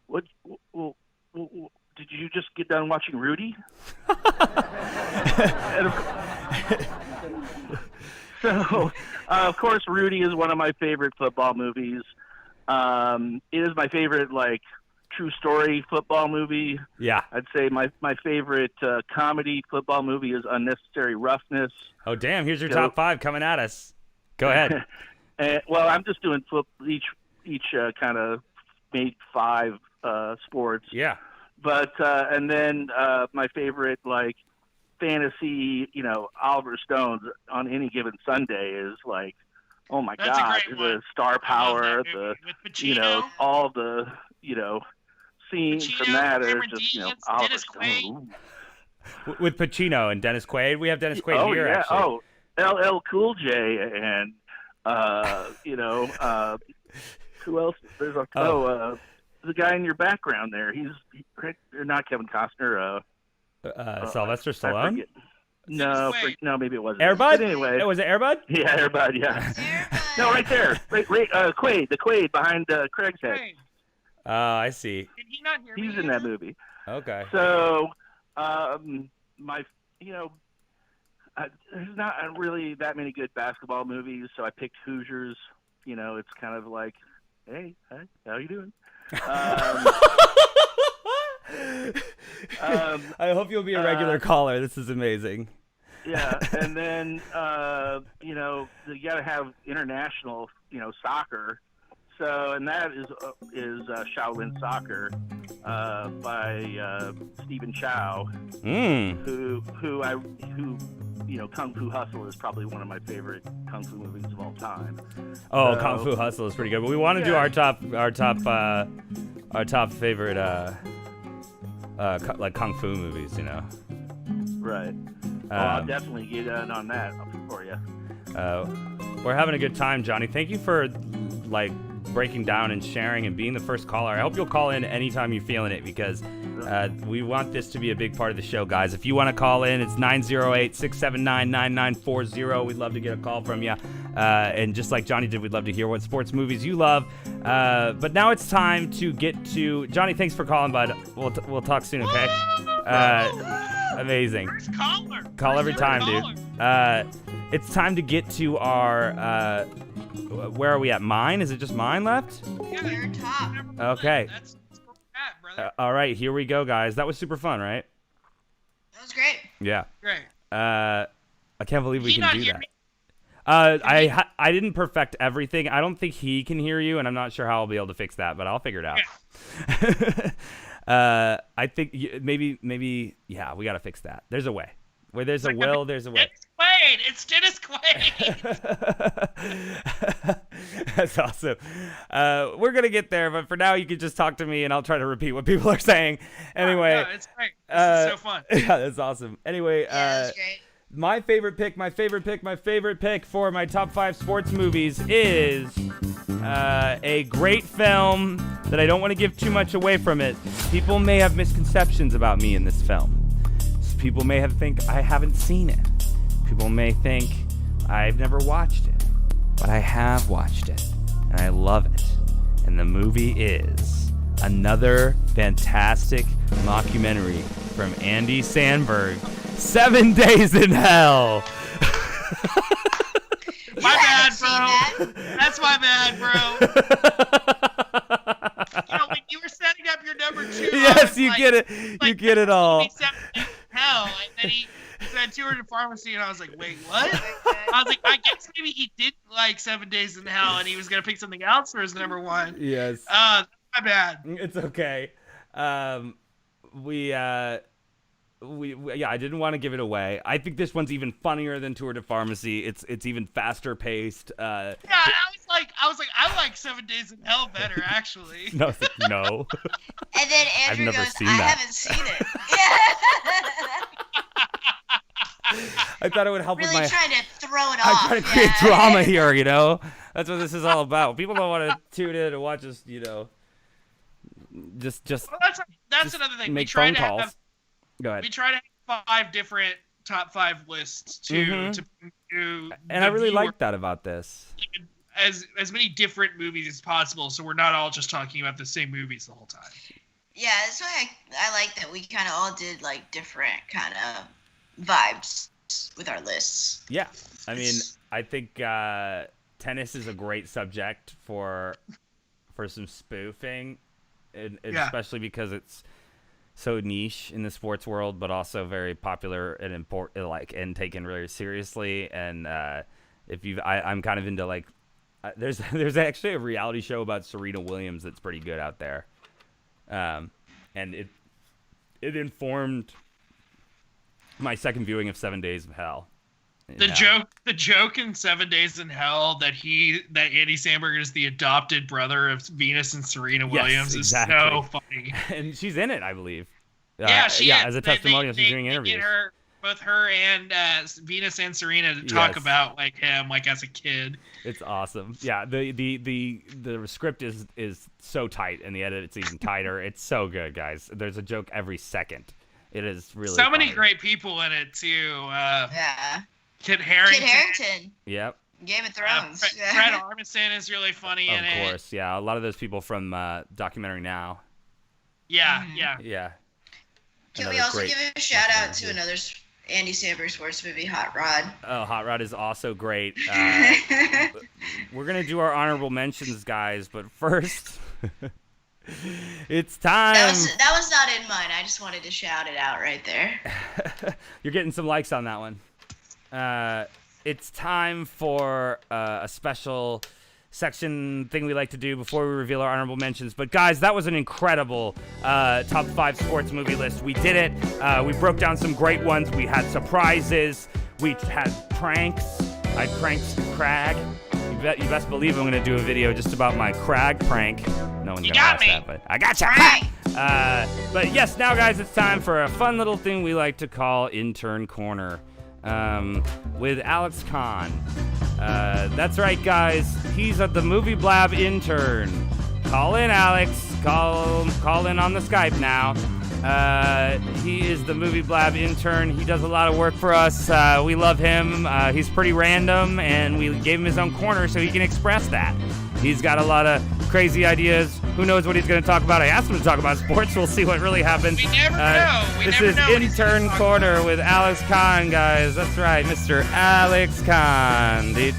"What? Well, did you just get done watching Rudy?" So, of course, Rudy is one of my favorite football movies. It is my favorite, true story football movie. Yeah. I'd say my favorite comedy football movie is Unnecessary Roughness. Oh, damn. Here's your top 5 coming at us. Go ahead. Well, I'm just doing each kind of made 5 sports. Yeah. But, and then my favorite, fantasy, Oliver Stone's On Any Given Sunday is oh my God, the star power, the all the scenes from that are just Oliver Stone. With Pacino and Dennis Quaid, we have Dennis Quaid here. Yeah. Actually. LL Cool J and who else? There's the guy in your background there. He's not Kevin Costner. Sylvester Stallone? No, maybe it wasn't. Air Bud? But anyway. Was it Air Bud? Yeah, Air Bud, yeah. No, right there. Quaid, the Quaid behind Craig's head. Oh, I see. Did he not hear me? He's in that movie. Okay. So, there's not really that many good basketball movies, so I picked Hoosiers. It's kind of like, hey, how you doing? I hope you'll be a regular caller. This is amazing. Yeah, and then you got to have international, soccer. So, and that is Shaolin Soccer by Stephen Chow, who Kung Fu Hustle is probably one of my favorite Kung Fu movies of all time. Oh, Kung Fu Hustle is pretty good. But we want to do our top favorite Kung Fu movies, Right. I'll definitely get in on that for you. We're having a good time, Johnny. Thank you for breaking down and sharing and being the first caller. I hope you'll call in anytime you're feeling it, because we want this to be a big part of the show, guys. If you want to call in, it's 908-679-9940. We'd love to get a call from you. And just like Johnny did, we'd love to hear what sports movies you love. But now it's time to get to Johnny. Thanks for calling, bud. We'll talk soon, okay? Amazing. Caller. Call every time, dude. It's time to get to our. Where are we at? Mine? Is it just mine left? Yeah, you're top. Okay. That's where we're at, brother. All right, here we go, guys. That was super fun, right? That was great. Yeah. Great. I can't believe we Can you can not do hear that. me? I didn't perfect everything. I don't think he can hear you, and I'm not sure how I'll be able to fix that, but I'll figure it out. Yeah. I think maybe yeah, we got to fix that. There's a way. Where there's a will, there's a way. It's Dennis Quaid. That's awesome. We're going to get there, but for now, you can just talk to me, and I'll try to repeat what people are saying. Anyway. No, it's great. This is so fun. Yeah, that's awesome. Anyway. Yeah, that's great. My favorite pick for my top 5 sports movies is a great film that I don't want to give too much away from it. People may have misconceptions about me in this film. People may think I haven't seen it. People may think I've never watched it. But I have watched it, and I love it. And the movie is another fantastic mockumentary from Andy Samberg, 7 Days in Hell. My bad, bro. That's my bad, bro. When you were setting up your number 2, Yes, you get it. You get it all. Hell, and then he said Tour de Pharmacy, and I was like, wait, what? I was like, I guess maybe he did like 7 Days in Hell, and he was gonna pick something else for his number 1. Yes. My bad. It's okay. Yeah, I didn't want to give it away. I think this one's even funnier than Tour de Pharmacy. It's even faster paced. Yeah, I was like, I like 7 Days in Hell better, actually. No. And then Andrew I've never goes, seen I that. haven't seen it. I thought it would help Really with my. trying to throw it I'm off. trying to create drama here, you know. That's what this is all about. People don't want to tune in and watch us, you know. Just. Well, that's another thing. Make phone calls. Go ahead. We try to have 5 different top 5 lists to and I really like that about this. As many different movies as possible, so we're not all just talking about the same movies the whole time. Yeah, that's why I like that we kind of all did like different kind of vibes with our lists. Yeah, I mean, I think tennis is a great subject for some spoofing, and especially because it's so niche in the sports world, but also very popular and important, and taken really seriously. And I'm kind of into like, there's actually a reality show about Serena Williams that's pretty good out there, and it informed my second viewing of 7 Days of Hell. The joke in 7 Days in Hell that Andy Samberg is the adopted brother of Venus and Serena Williams is so funny. And she's in it, I believe. Yeah, she is. As a testimonial, she's doing interviews. Both her and Venus and Serena to talk about like him like as a kid. It's awesome. Yeah, the script is so tight, and the edit it's even tighter. It's so good, guys. There's a joke every second. It is really so many funny. great people in it too. Yeah. Kit Harington. Yep. Game of Thrones. Fred Armisen is really funny in it. Of course, yeah. A lot of those people from Documentary Now. Yeah. Can we also give a shout out to another Andy Samberg sports movie, Hot Rod? Oh, Hot Rod is also great. We're going to do our honorable mentions, guys, but first, it's time. That was not in mine. I just wanted to shout it out right there. You're getting some likes on that one. It's time for a special section thing we like to do before we reveal our honorable mentions. But guys, that was an incredible top 5 sports movie list. We did it. We broke down some great ones. We had surprises. We had pranks. I pranked Crag. You best believe I'm going to do a video just about my Crag prank. No one's going to watch that, but I got you. But yes, now guys, it's time for a fun little thing we like to call Intern Corner. With Alex Kahn. That's right, guys. He's the Movie Blab intern. Call in, Alex. Call in on the Skype now. He is the movie Blab intern. He does a lot of work for us. We love him. He's pretty random, and we gave him his own corner so he can express that. He's got a lot of crazy ideas. Who knows what he's going to talk about? I asked him to talk about sports. We'll see what really happens. We never know. This is Intern Corner with Alex Kahn, guys. That's right, Mr. Alex Kahn. He's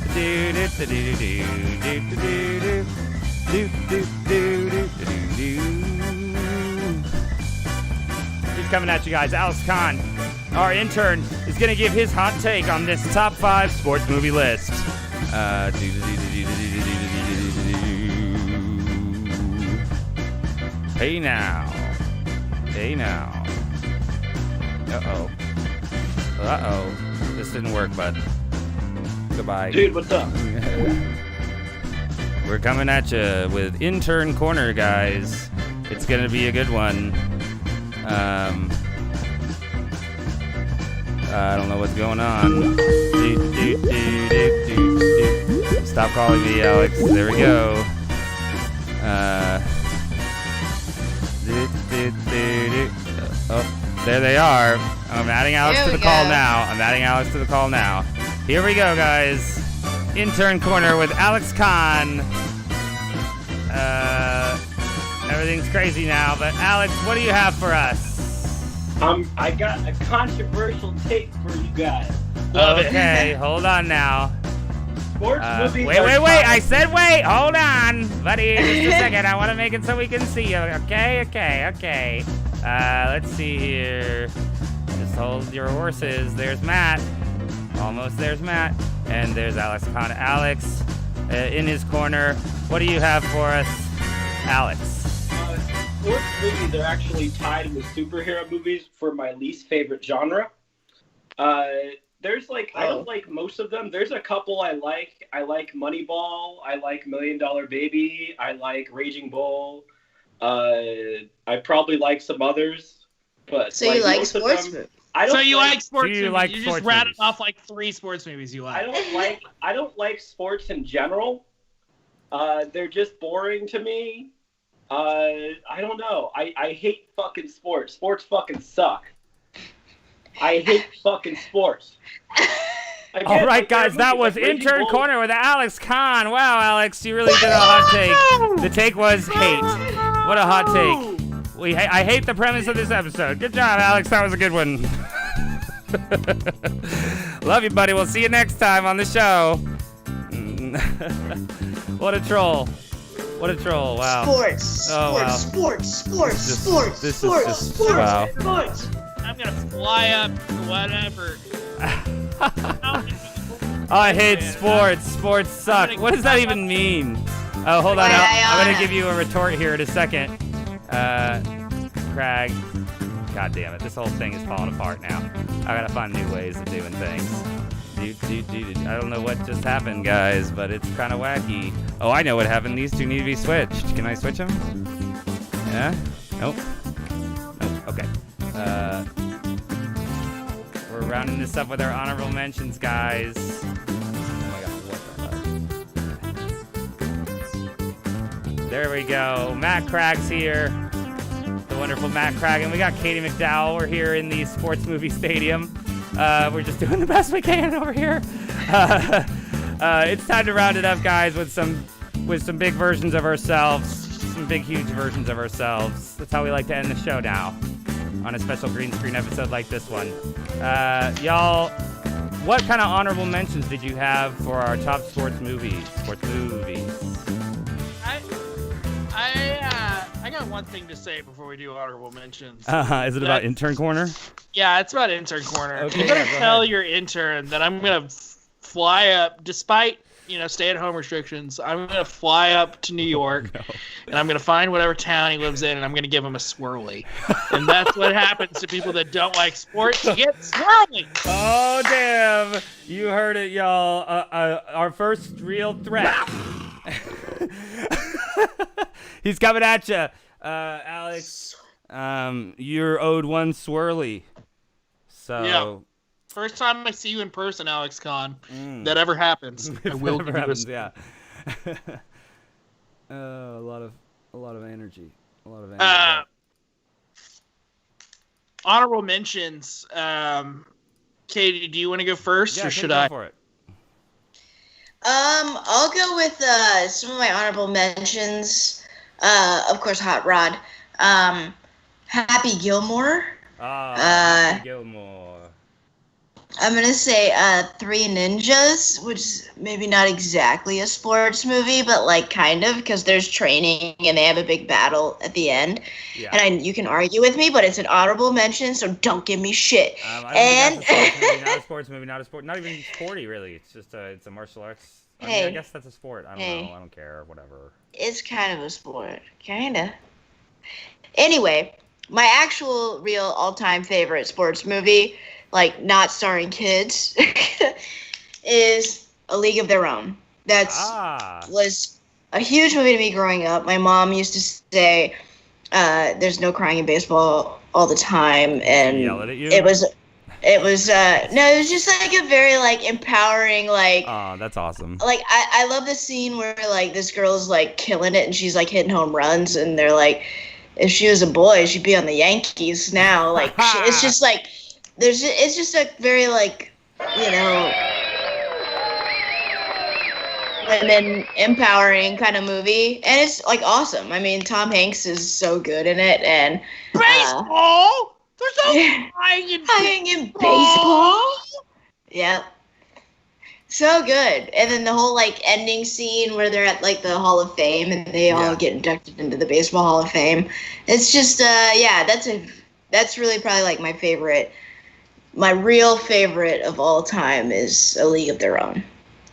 coming at you guys. Alex Kahn, our intern, is going to give his hot take on this top 5 sports movie list. Hey now. Hey now. Uh-oh. This didn't work, bud. Goodbye. Dude, what's up? We're coming at you with Intern Corner, guys. It's going to be a good one. I don't know what's going on. Stop calling me, Alex. There we go. Oh, there they are. I'm adding Alex to the call now. Here we go, guys. Intern Corner with Alex Kahn. Everything's crazy now, but Alex, what do you have for us? I got a controversial take for you guys. Okay, hold on now. Sports movies. Wait. I said wait. Hold on, buddy. Just a second. I want to make it so we can see you. Okay. Let's see here. Just hold your horses. There's Matt. Almost there's Matt. And there's Alex Kahn. Alex, in his corner. What do you have for us, Alex? Sports movies are actually tied with superhero movies for my least favorite genre. There's I don't like most of them. There's a couple I like. I like Moneyball. I like $1 Million Baby. I like Raging Bull. I probably like some others. But so you like sports movies? You like sports movies? You just rattled off 3 sports movies you like. I don't like sports in general. They're just boring to me. I don't know. I hate fucking sports. Sports fucking suck. I hate fucking sports. Again, all right, guys, that was Intern Corner with Alex Kahn. Wow, Alex, you really did a hot take. The take was hate. What a hot take. I hate the premise of this episode. Good job, Alex. That was a good one. Love you, buddy. We'll see you next time on the show. What a troll. What a troll. Wow. Sports. Wow. Sports. Wow. Sports. I'm going to fly up to whatever. I hate sports. Sports suck. What does that even mean? Oh, hold on. I'm going to give you a retort here in a second. Craig. God damn it. This whole thing is falling apart now. I got to find new ways of doing things. I don't know what just happened, guys, but it's kind of wacky. Oh, I know what happened. These two need to be switched. Can I switch them? Yeah? Nope. Okay. We're rounding this up with our honorable mentions, guys. Oh my God, what the? There we go. Matt Cragg's here. The wonderful Matt Cragg. And we got Katie McDowell. We're here in the Sports Movie Stadium. We're just doing the best we can over here. It's time to round it up, guys, with some big versions of ourselves. Some big, huge versions of ourselves. That's how we like to end the show now, on a special green screen episode like this one. Y'all, what kind of honorable mentions did you have for our top sports movies? I got one thing to say before we do honorable mentions. Is it about Intern Corner? Yeah, it's about Intern Corner. Okay, you better go tell ahead. your intern that I'm gonna fly up, despite stay-at-home restrictions. I'm gonna fly up to New York, and I'm gonna find whatever town he lives in, and I'm gonna give him a swirly. And that's what happens to people that don't like sports. You get swirly. Oh damn! You heard it, y'all. Our first real threat. He's coming at you, Alex. You're owed one swirly. So. Yeah. First time I see you in person, Alex Kahn, that ever happens, I will give you yeah. A lot of energy. honorable mentions. Katie, do you want to go first, or should I? Go for it. I'll go with some of my honorable mentions. Of course, Hot Rod. Happy Gilmore. Happy Gilmore. I'm gonna say Three Ninjas, which is maybe not exactly a sports movie, but like kind of, because there's training and they have a big battle at the end. Yeah. And you can argue with me, but it's an honorable mention, so don't give me shit. I don't think that's a sports movie, not a sport, not even sporty really. It's just it's a martial arts. I mean, I guess that's a sport. I don't know. I don't care. Whatever. It's kind of a sport, kinda. Anyway, my actual real all-time favorite sports movie, like not starring kids, is A League of Their Own. Was a huge movie to me growing up. My mom used to say, "There's no crying in baseball" all the time, and yell at you? it was no, it was just like a very like empowering, like. Oh, that's awesome. Like I love the scene where like this girl's like killing it and she's like hitting home runs, and they're like, if she was a boy, she'd be on the Yankees now. Like it's just like. It's just a very, like, you know, women empowering kind of movie, and it's like awesome. I mean, Tom Hanks is so good in it, and baseball. There's no crying in baseball. Yeah, so good. And then the whole like ending scene where they're at like the Hall of Fame and they all get inducted into the Baseball Hall of Fame. It's just that's really probably like my favorite. My real favorite of all time is A League of Their Own.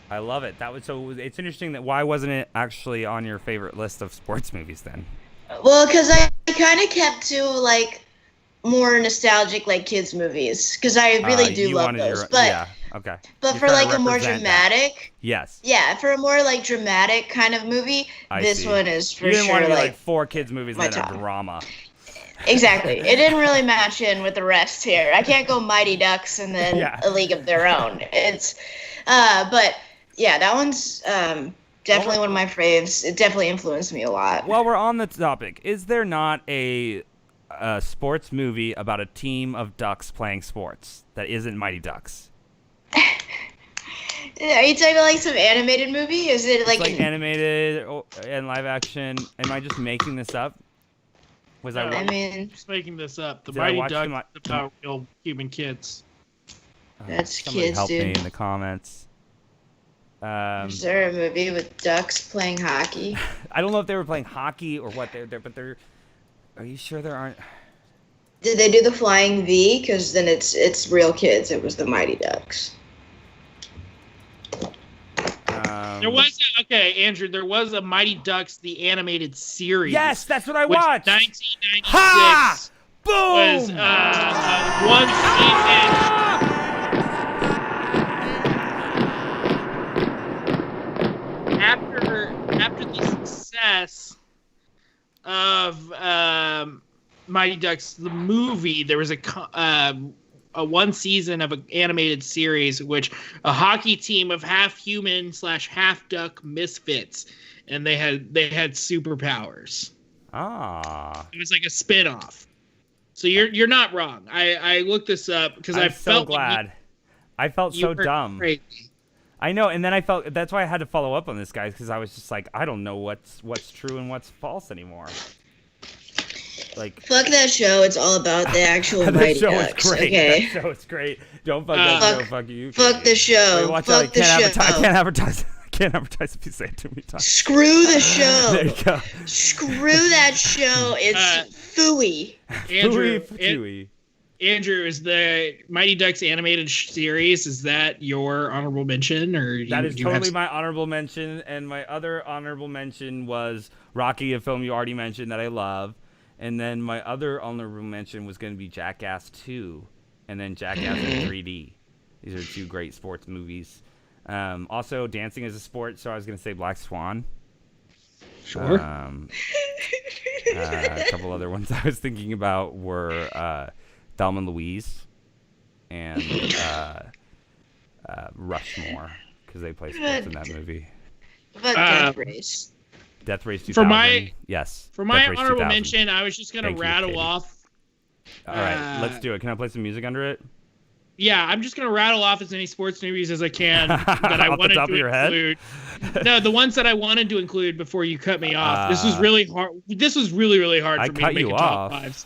I love it. It's interesting that why wasn't it actually on your favorite list of sports movies then? Well, because I kind of kept to like more nostalgic like kids movies, because I really do love those. But okay. But for like a more dramatic, for a more like dramatic kind of movie, this one is for sure. You didn't want to be like 4 kids movies and then a drama. Exactly. It didn't really match in with the rest here. I can't go Mighty Ducks and then A League of Their Own. It's, but yeah, that one's definitely one of my faves. It definitely influenced me a lot. While we're on the topic, is there not a sports movie about a team of ducks playing sports that isn't Mighty Ducks? Are you talking about like some animated movie? Is it like animated and live action? Am I just making this up? I mean, just making this up. The Mighty Ducks is about real human kids. That's somebody kids, help dude. me in the comments. Is there a movie with ducks playing hockey? I don't know if they were playing hockey or what. But they're. Are you sure there aren't? Did they do the Flying V? Because then it's real kids. It was the Mighty Ducks. There was Andrew. There was a Mighty Ducks the animated series. Yes, that's what I watched. 1996. Ha! Boom! Was one season. After the success of Mighty Ducks the movie, there was a one season of an animated series which a hockey team of half human / half duck misfits, and they had superpowers. It was like a spin-off. So you're not wrong. I looked this up because I felt glad. I felt so dumb. Crazy. I know, and then I felt that's why I had to follow up on this, guys, because I was just like, I don't know what's true and what's false anymore. Like, fuck that show. It's all about the actual Mighty Ducks. Okay. That show is great. Don't fuck that show. Fuck you. Fuck the show. Wait, watch fuck out. the show. I can't advertise. I can't advertise if you say it too many times. Screw the show. There you go. Screw that show. It's phooey. Andrew, is the Mighty Ducks animated series, is that your honorable mention? Or that is totally my honorable mention. And my other honorable mention was Rocky, a film you already mentioned that I love. And then my other honorable mention was going to be Jackass 2, and then Jackass in 3D. These are 2 great sports movies. Also, dancing is a sport, so I was going to say Black Swan. Sure. A couple other ones I was thinking about were Thelma and Louise and Rushmore, because they play sports in that movie. What about Death Race? Death Race 2000. For my yes. For my honorable mention, I was just gonna rattle off All right, let's do it. Can I play some music under it? Yeah, I'm just gonna rattle off as many sports movies as I can that I Off the wanted top to of your include. No, the ones that I wanted to include before you cut me off. This was really hard. This was really hard for me to make a top 5.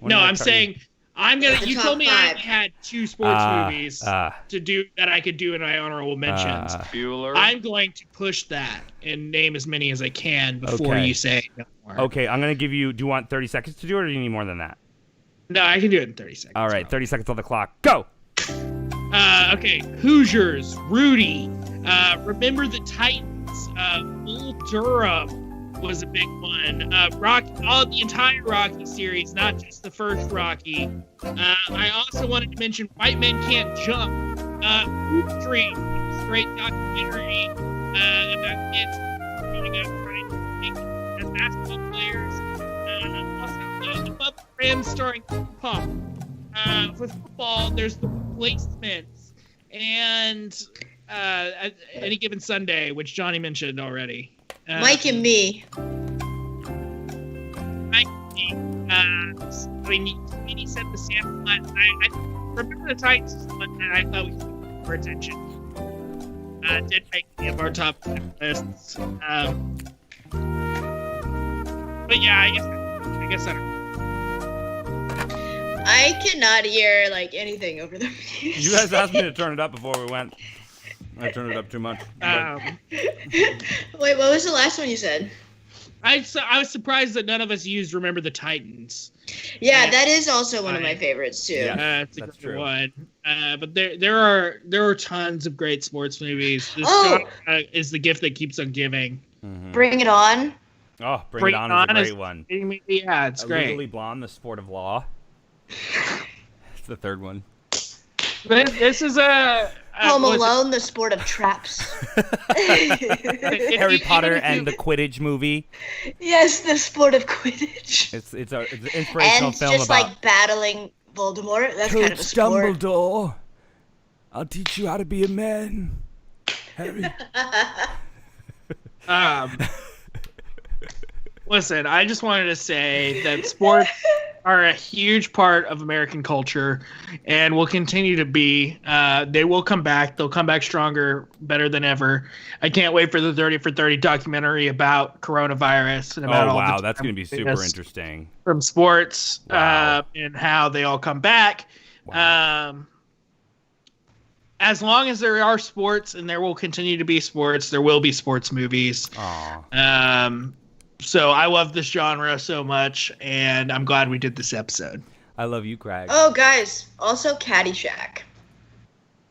No, I'm saying I'm gonna. You told me I had 2 sports movies to do that I could do in my honorable mentions. Bueller. I'm going to push that and name as many as I can before you say no more. Okay, I'm gonna give you. Do you want 30 seconds to do it, or do you need more than that? No, I can do it in 30 seconds. All right, 30 seconds on the clock. Go. Okay, Hoosiers, Rudy, Remember the Titans, Bull Durham was a big one. The entire Rocky series, not just the first Rocky. I also wanted to mention White Men Can't Jump, Hoop Dream, which was a great documentary about kids growing up trying to make it as basketball players. Also, The Bubba Rim starring Pop. With football, there's the Replacements and Any Given Sunday, which Johnny mentioned already. Mike and Me. Mike and Me. He said the sample. I Remember the Titans is the one that I thought we should give more attention. Did make me of our top 10 lists. But yeah, I guess I don't know. I cannot hear like anything over the music. You guys asked me to turn it up before we went. I turned it up too much. Wait, what was the last one you said? I was surprised that none of us used Remember the Titans. Yeah, that is also one of my favorites too. Yeah, it's a that's good true. one. But there are tons of great sports movies. This genre is the gift that keeps on giving. Mm-hmm. Bring It On. Oh, Bring It On is a great one. Yeah, it's great. Legally Blonde, The Sport of Law. It's the third one. This is a Home Alone, The Sport of Traps. Harry Potter and the Quidditch movie. Yes, The Sport of Quidditch. It's an inspirational and film just about like battling Voldemort. That's Coach kind of a sport. Dumbledore, I'll teach you how to be a man, Harry. Listen, I just wanted to say that sports are a huge part of American culture and will continue to be. They will come back. They'll come back stronger, better than ever. I can't wait for the 30 for 30 documentary about coronavirus and about all the that's going to be super interesting. From sports Wow. and how they all come back. Wow. As long as there are sports and there will continue to be sports, there will be sports movies. Aww. So I love this genre so much, and I'm glad we did this episode. I love you, Craig. Oh, guys, also Caddyshack.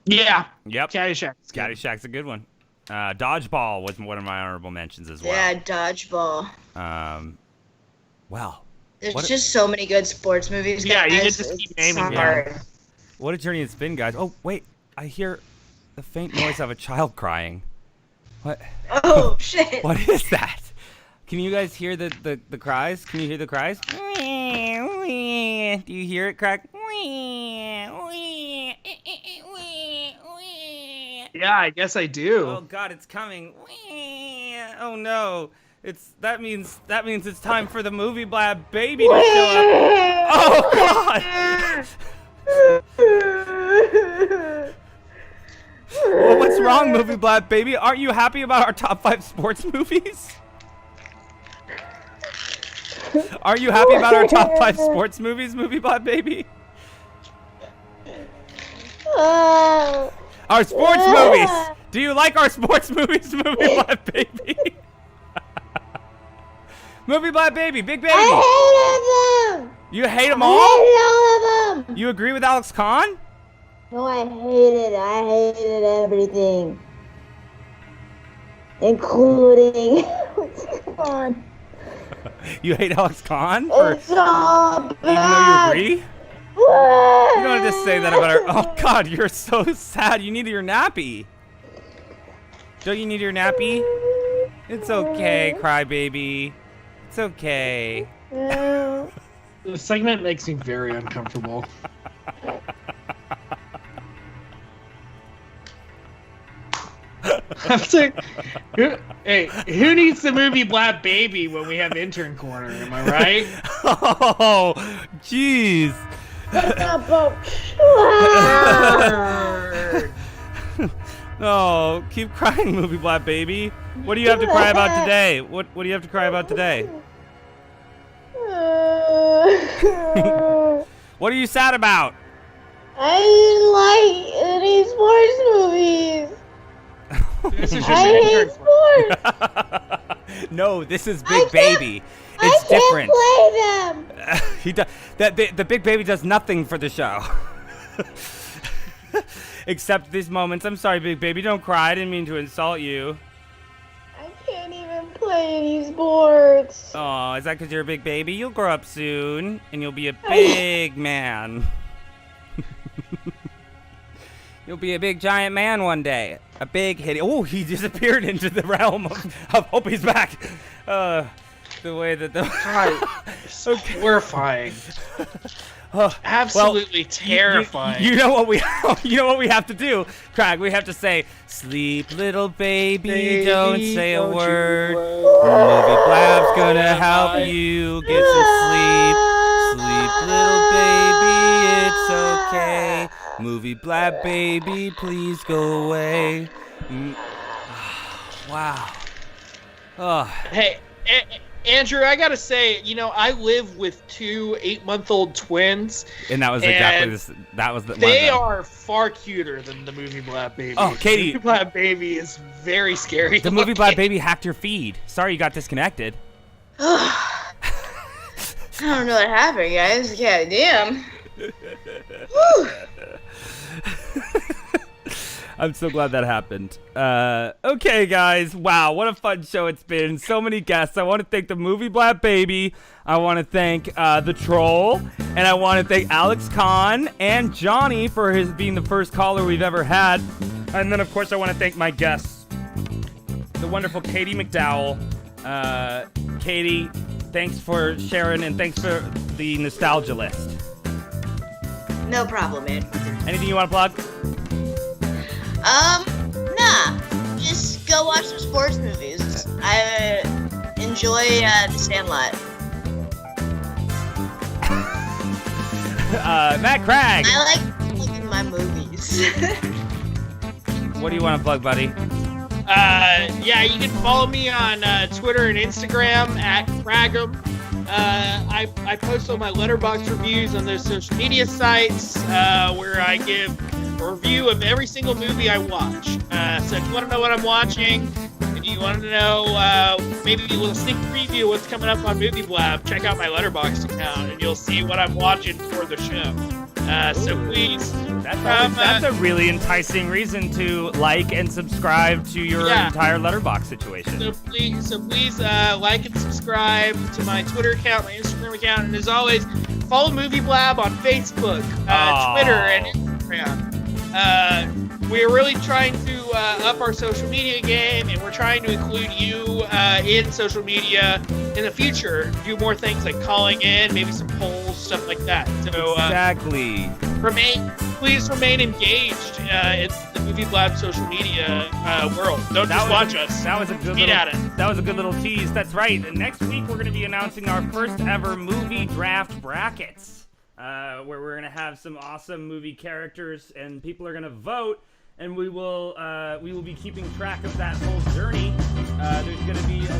Yeah. Yep. Caddyshack's a good one. Dodgeball was one of my honorable mentions as well. Yeah, Dodgeball. Wow. There's just so many good sports movies. Yeah, guys. you can just keep naming them. hard. What a journey it's been, guys. Oh, wait. I hear the faint noise of a child crying. What? Oh, shit. What is that? Can you guys hear the cries? Can you hear the cries? Do you hear it, Craig? Yeah, I guess I do. Oh God, it's coming. Oh no. That means it's time for the movie Blab baby to show up. Oh God. Well, what's wrong, movie Blab baby? Aren't you happy about our top 5 sports movies? Are you happy about our top 5 sports movies, movie Blab baby? Our sports movies. Do you like our sports movies, movie Blab baby? Movie Blab baby, big baby. I hated them. You hate them all? I hated all of them. You agree with Alex Kahn? No, I hated everything. Including what's on. You hate Alex Kahn? Or, It's all bad. even though you agree? You don't just say that about our... Oh, God, you're so sad. You need your nappy. Don't you need your nappy? It's okay, crybaby. It's okay. The segment makes me very uncomfortable. Who needs the movie Blab Baby when we have Intern Corner? Am I right? Oh, jeez. No, keep crying, movie Blab Baby. What do you have to cry about today? What do you have to cry about today? What are you sad about? I didn't like any sports movies. This is just I hate sports. No, this is Big Baby. It's different. I can't play them. He does the Big Baby does nothing for the show. Except these moments. I'm sorry, Big Baby. Don't cry. I didn't mean to insult you. I can't even play any sports. Oh, is that because you're a big baby? You'll grow up soon, and you'll be a big man. You'll be a big giant man one day. A big hitty. Oh, he disappeared into the realm of hope. He's back. The way that the so terrifying. Absolutely terrifying. You know what we have to do, Craig? We have to say, "Sleep, little baby, don't say a word. Movie Blab's gonna help you get some sleep. Sleep, little baby, it's okay. Movie Blab baby, please go away." Wow. Oh. Hey, Andrew, I gotta say, I live with 2 8-month-old twins, and that was exactly this. That was the. They are far cuter than the movie Blab Baby. Oh, Katie, the movie Blab Baby is very scary. The movie Blab Baby hacked your feed. Sorry, you got disconnected. I don't know what happened, guys. Yeah, damn. I'm so glad that happened. Okay, guys. Wow, what a fun show it's been. So many guests. I want to thank the movie Blab Baby. I want to thank the Troll. And I want to thank Alex Kahn and Johnny for his being the first caller we've ever had. And then, of course, I want to thank my guests, the wonderful Katie McDowell. Katie, thanks for sharing, and thanks for the nostalgia list. No problem, man. Anything you want to plug? Nah. Just go watch some sports movies. I enjoy The Sandlot. Matt Craig. I like looking at my movies. What do you want to plug, buddy? Yeah, you can follow me on Twitter and Instagram at Crag'em. I post all my Letterboxd reviews on those social media sites where I give a review of every single movie I watch. So if you want to know what I'm watching, if you want to know maybe a little sneak preview of what's coming up on Movie Blab, check out my Letterboxd account and you'll see what I'm watching for the show. So please. That's a really enticing reason to like and subscribe to your entire Letterboxd situation. So please like and subscribe to my Twitter account, my Instagram account, and as always, follow Movie Blab on Facebook, Twitter, and Instagram. We're really trying to up our social media game, and we're trying to include you in social media in the future. Do more things like calling in, maybe some polls, stuff like that. So exactly. Please remain engaged in the Movie Blab social media world. Don't just watch us. That was a good little tease. That's right. And next week we're going to be announcing our first ever movie draft brackets, where we're going to have some awesome movie characters, and people are going to vote. And we will be keeping track of that whole journey. There's going to be a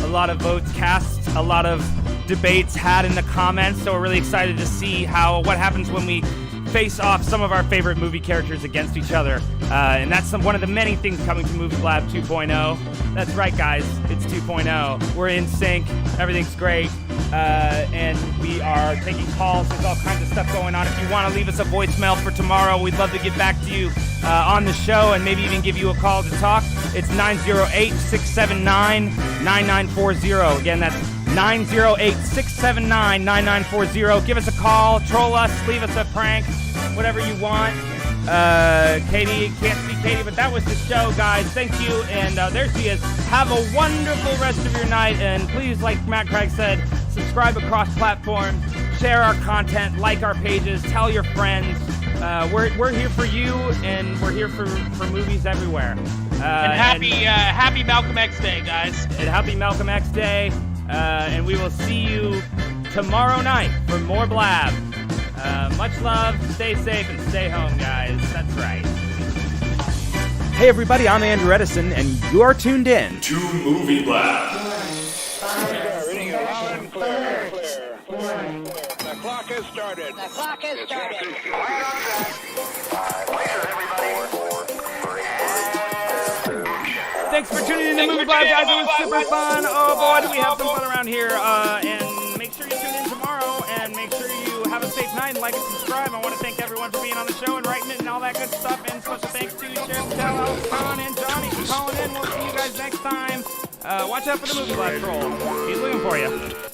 lot of votes cast, a lot of debates had in the comments. So we're really excited to see what happens when we face off some of our favorite movie characters against each other. And that's one of the many things coming to Movie Blab 2.0. That's right, guys. It's 2.0. We're in sync. Everything's great. And we are taking calls. There's all kinds of stuff going on. If you want to leave us a voicemail for tomorrow, we'd love to get back to you on the show and maybe even give you a call to talk. It's 908-679-9940. Again, that's 908-679-9940. Give us a call, troll us, leave us a prank, whatever you want. Katie, can't see Katie, but that was the show, guys. Thank you, and there she is. Have a wonderful rest of your night, and please, like Matt Craig said, subscribe across platforms, share our content, like our pages, tell your friends, we're here for you, and we're here for movies everywhere. And happy Malcolm X Day, guys. And happy Malcolm X Day. And we will see you tomorrow night for more Blab. Much love, stay safe, and stay home, guys. That's right. Hey, everybody, I'm Andrew Edison, and you're tuned in to Movie Blab. Reading it loud and clear. The clock has started. The clock has started. Thanks for tuning in to Movie Blab, guys. It was super fun. Oh, boy, do we have some fun around here. And make sure you tune in tomorrow, and make sure you have a safe night and like and subscribe. I want to thank everyone for being on the show and writing it and all that good stuff. And special thanks to Sheriff Tell, Alex, Con, and Johnny for calling in. We'll see you guys next time. Watch out for the Movie Blab troll. He's looking for you.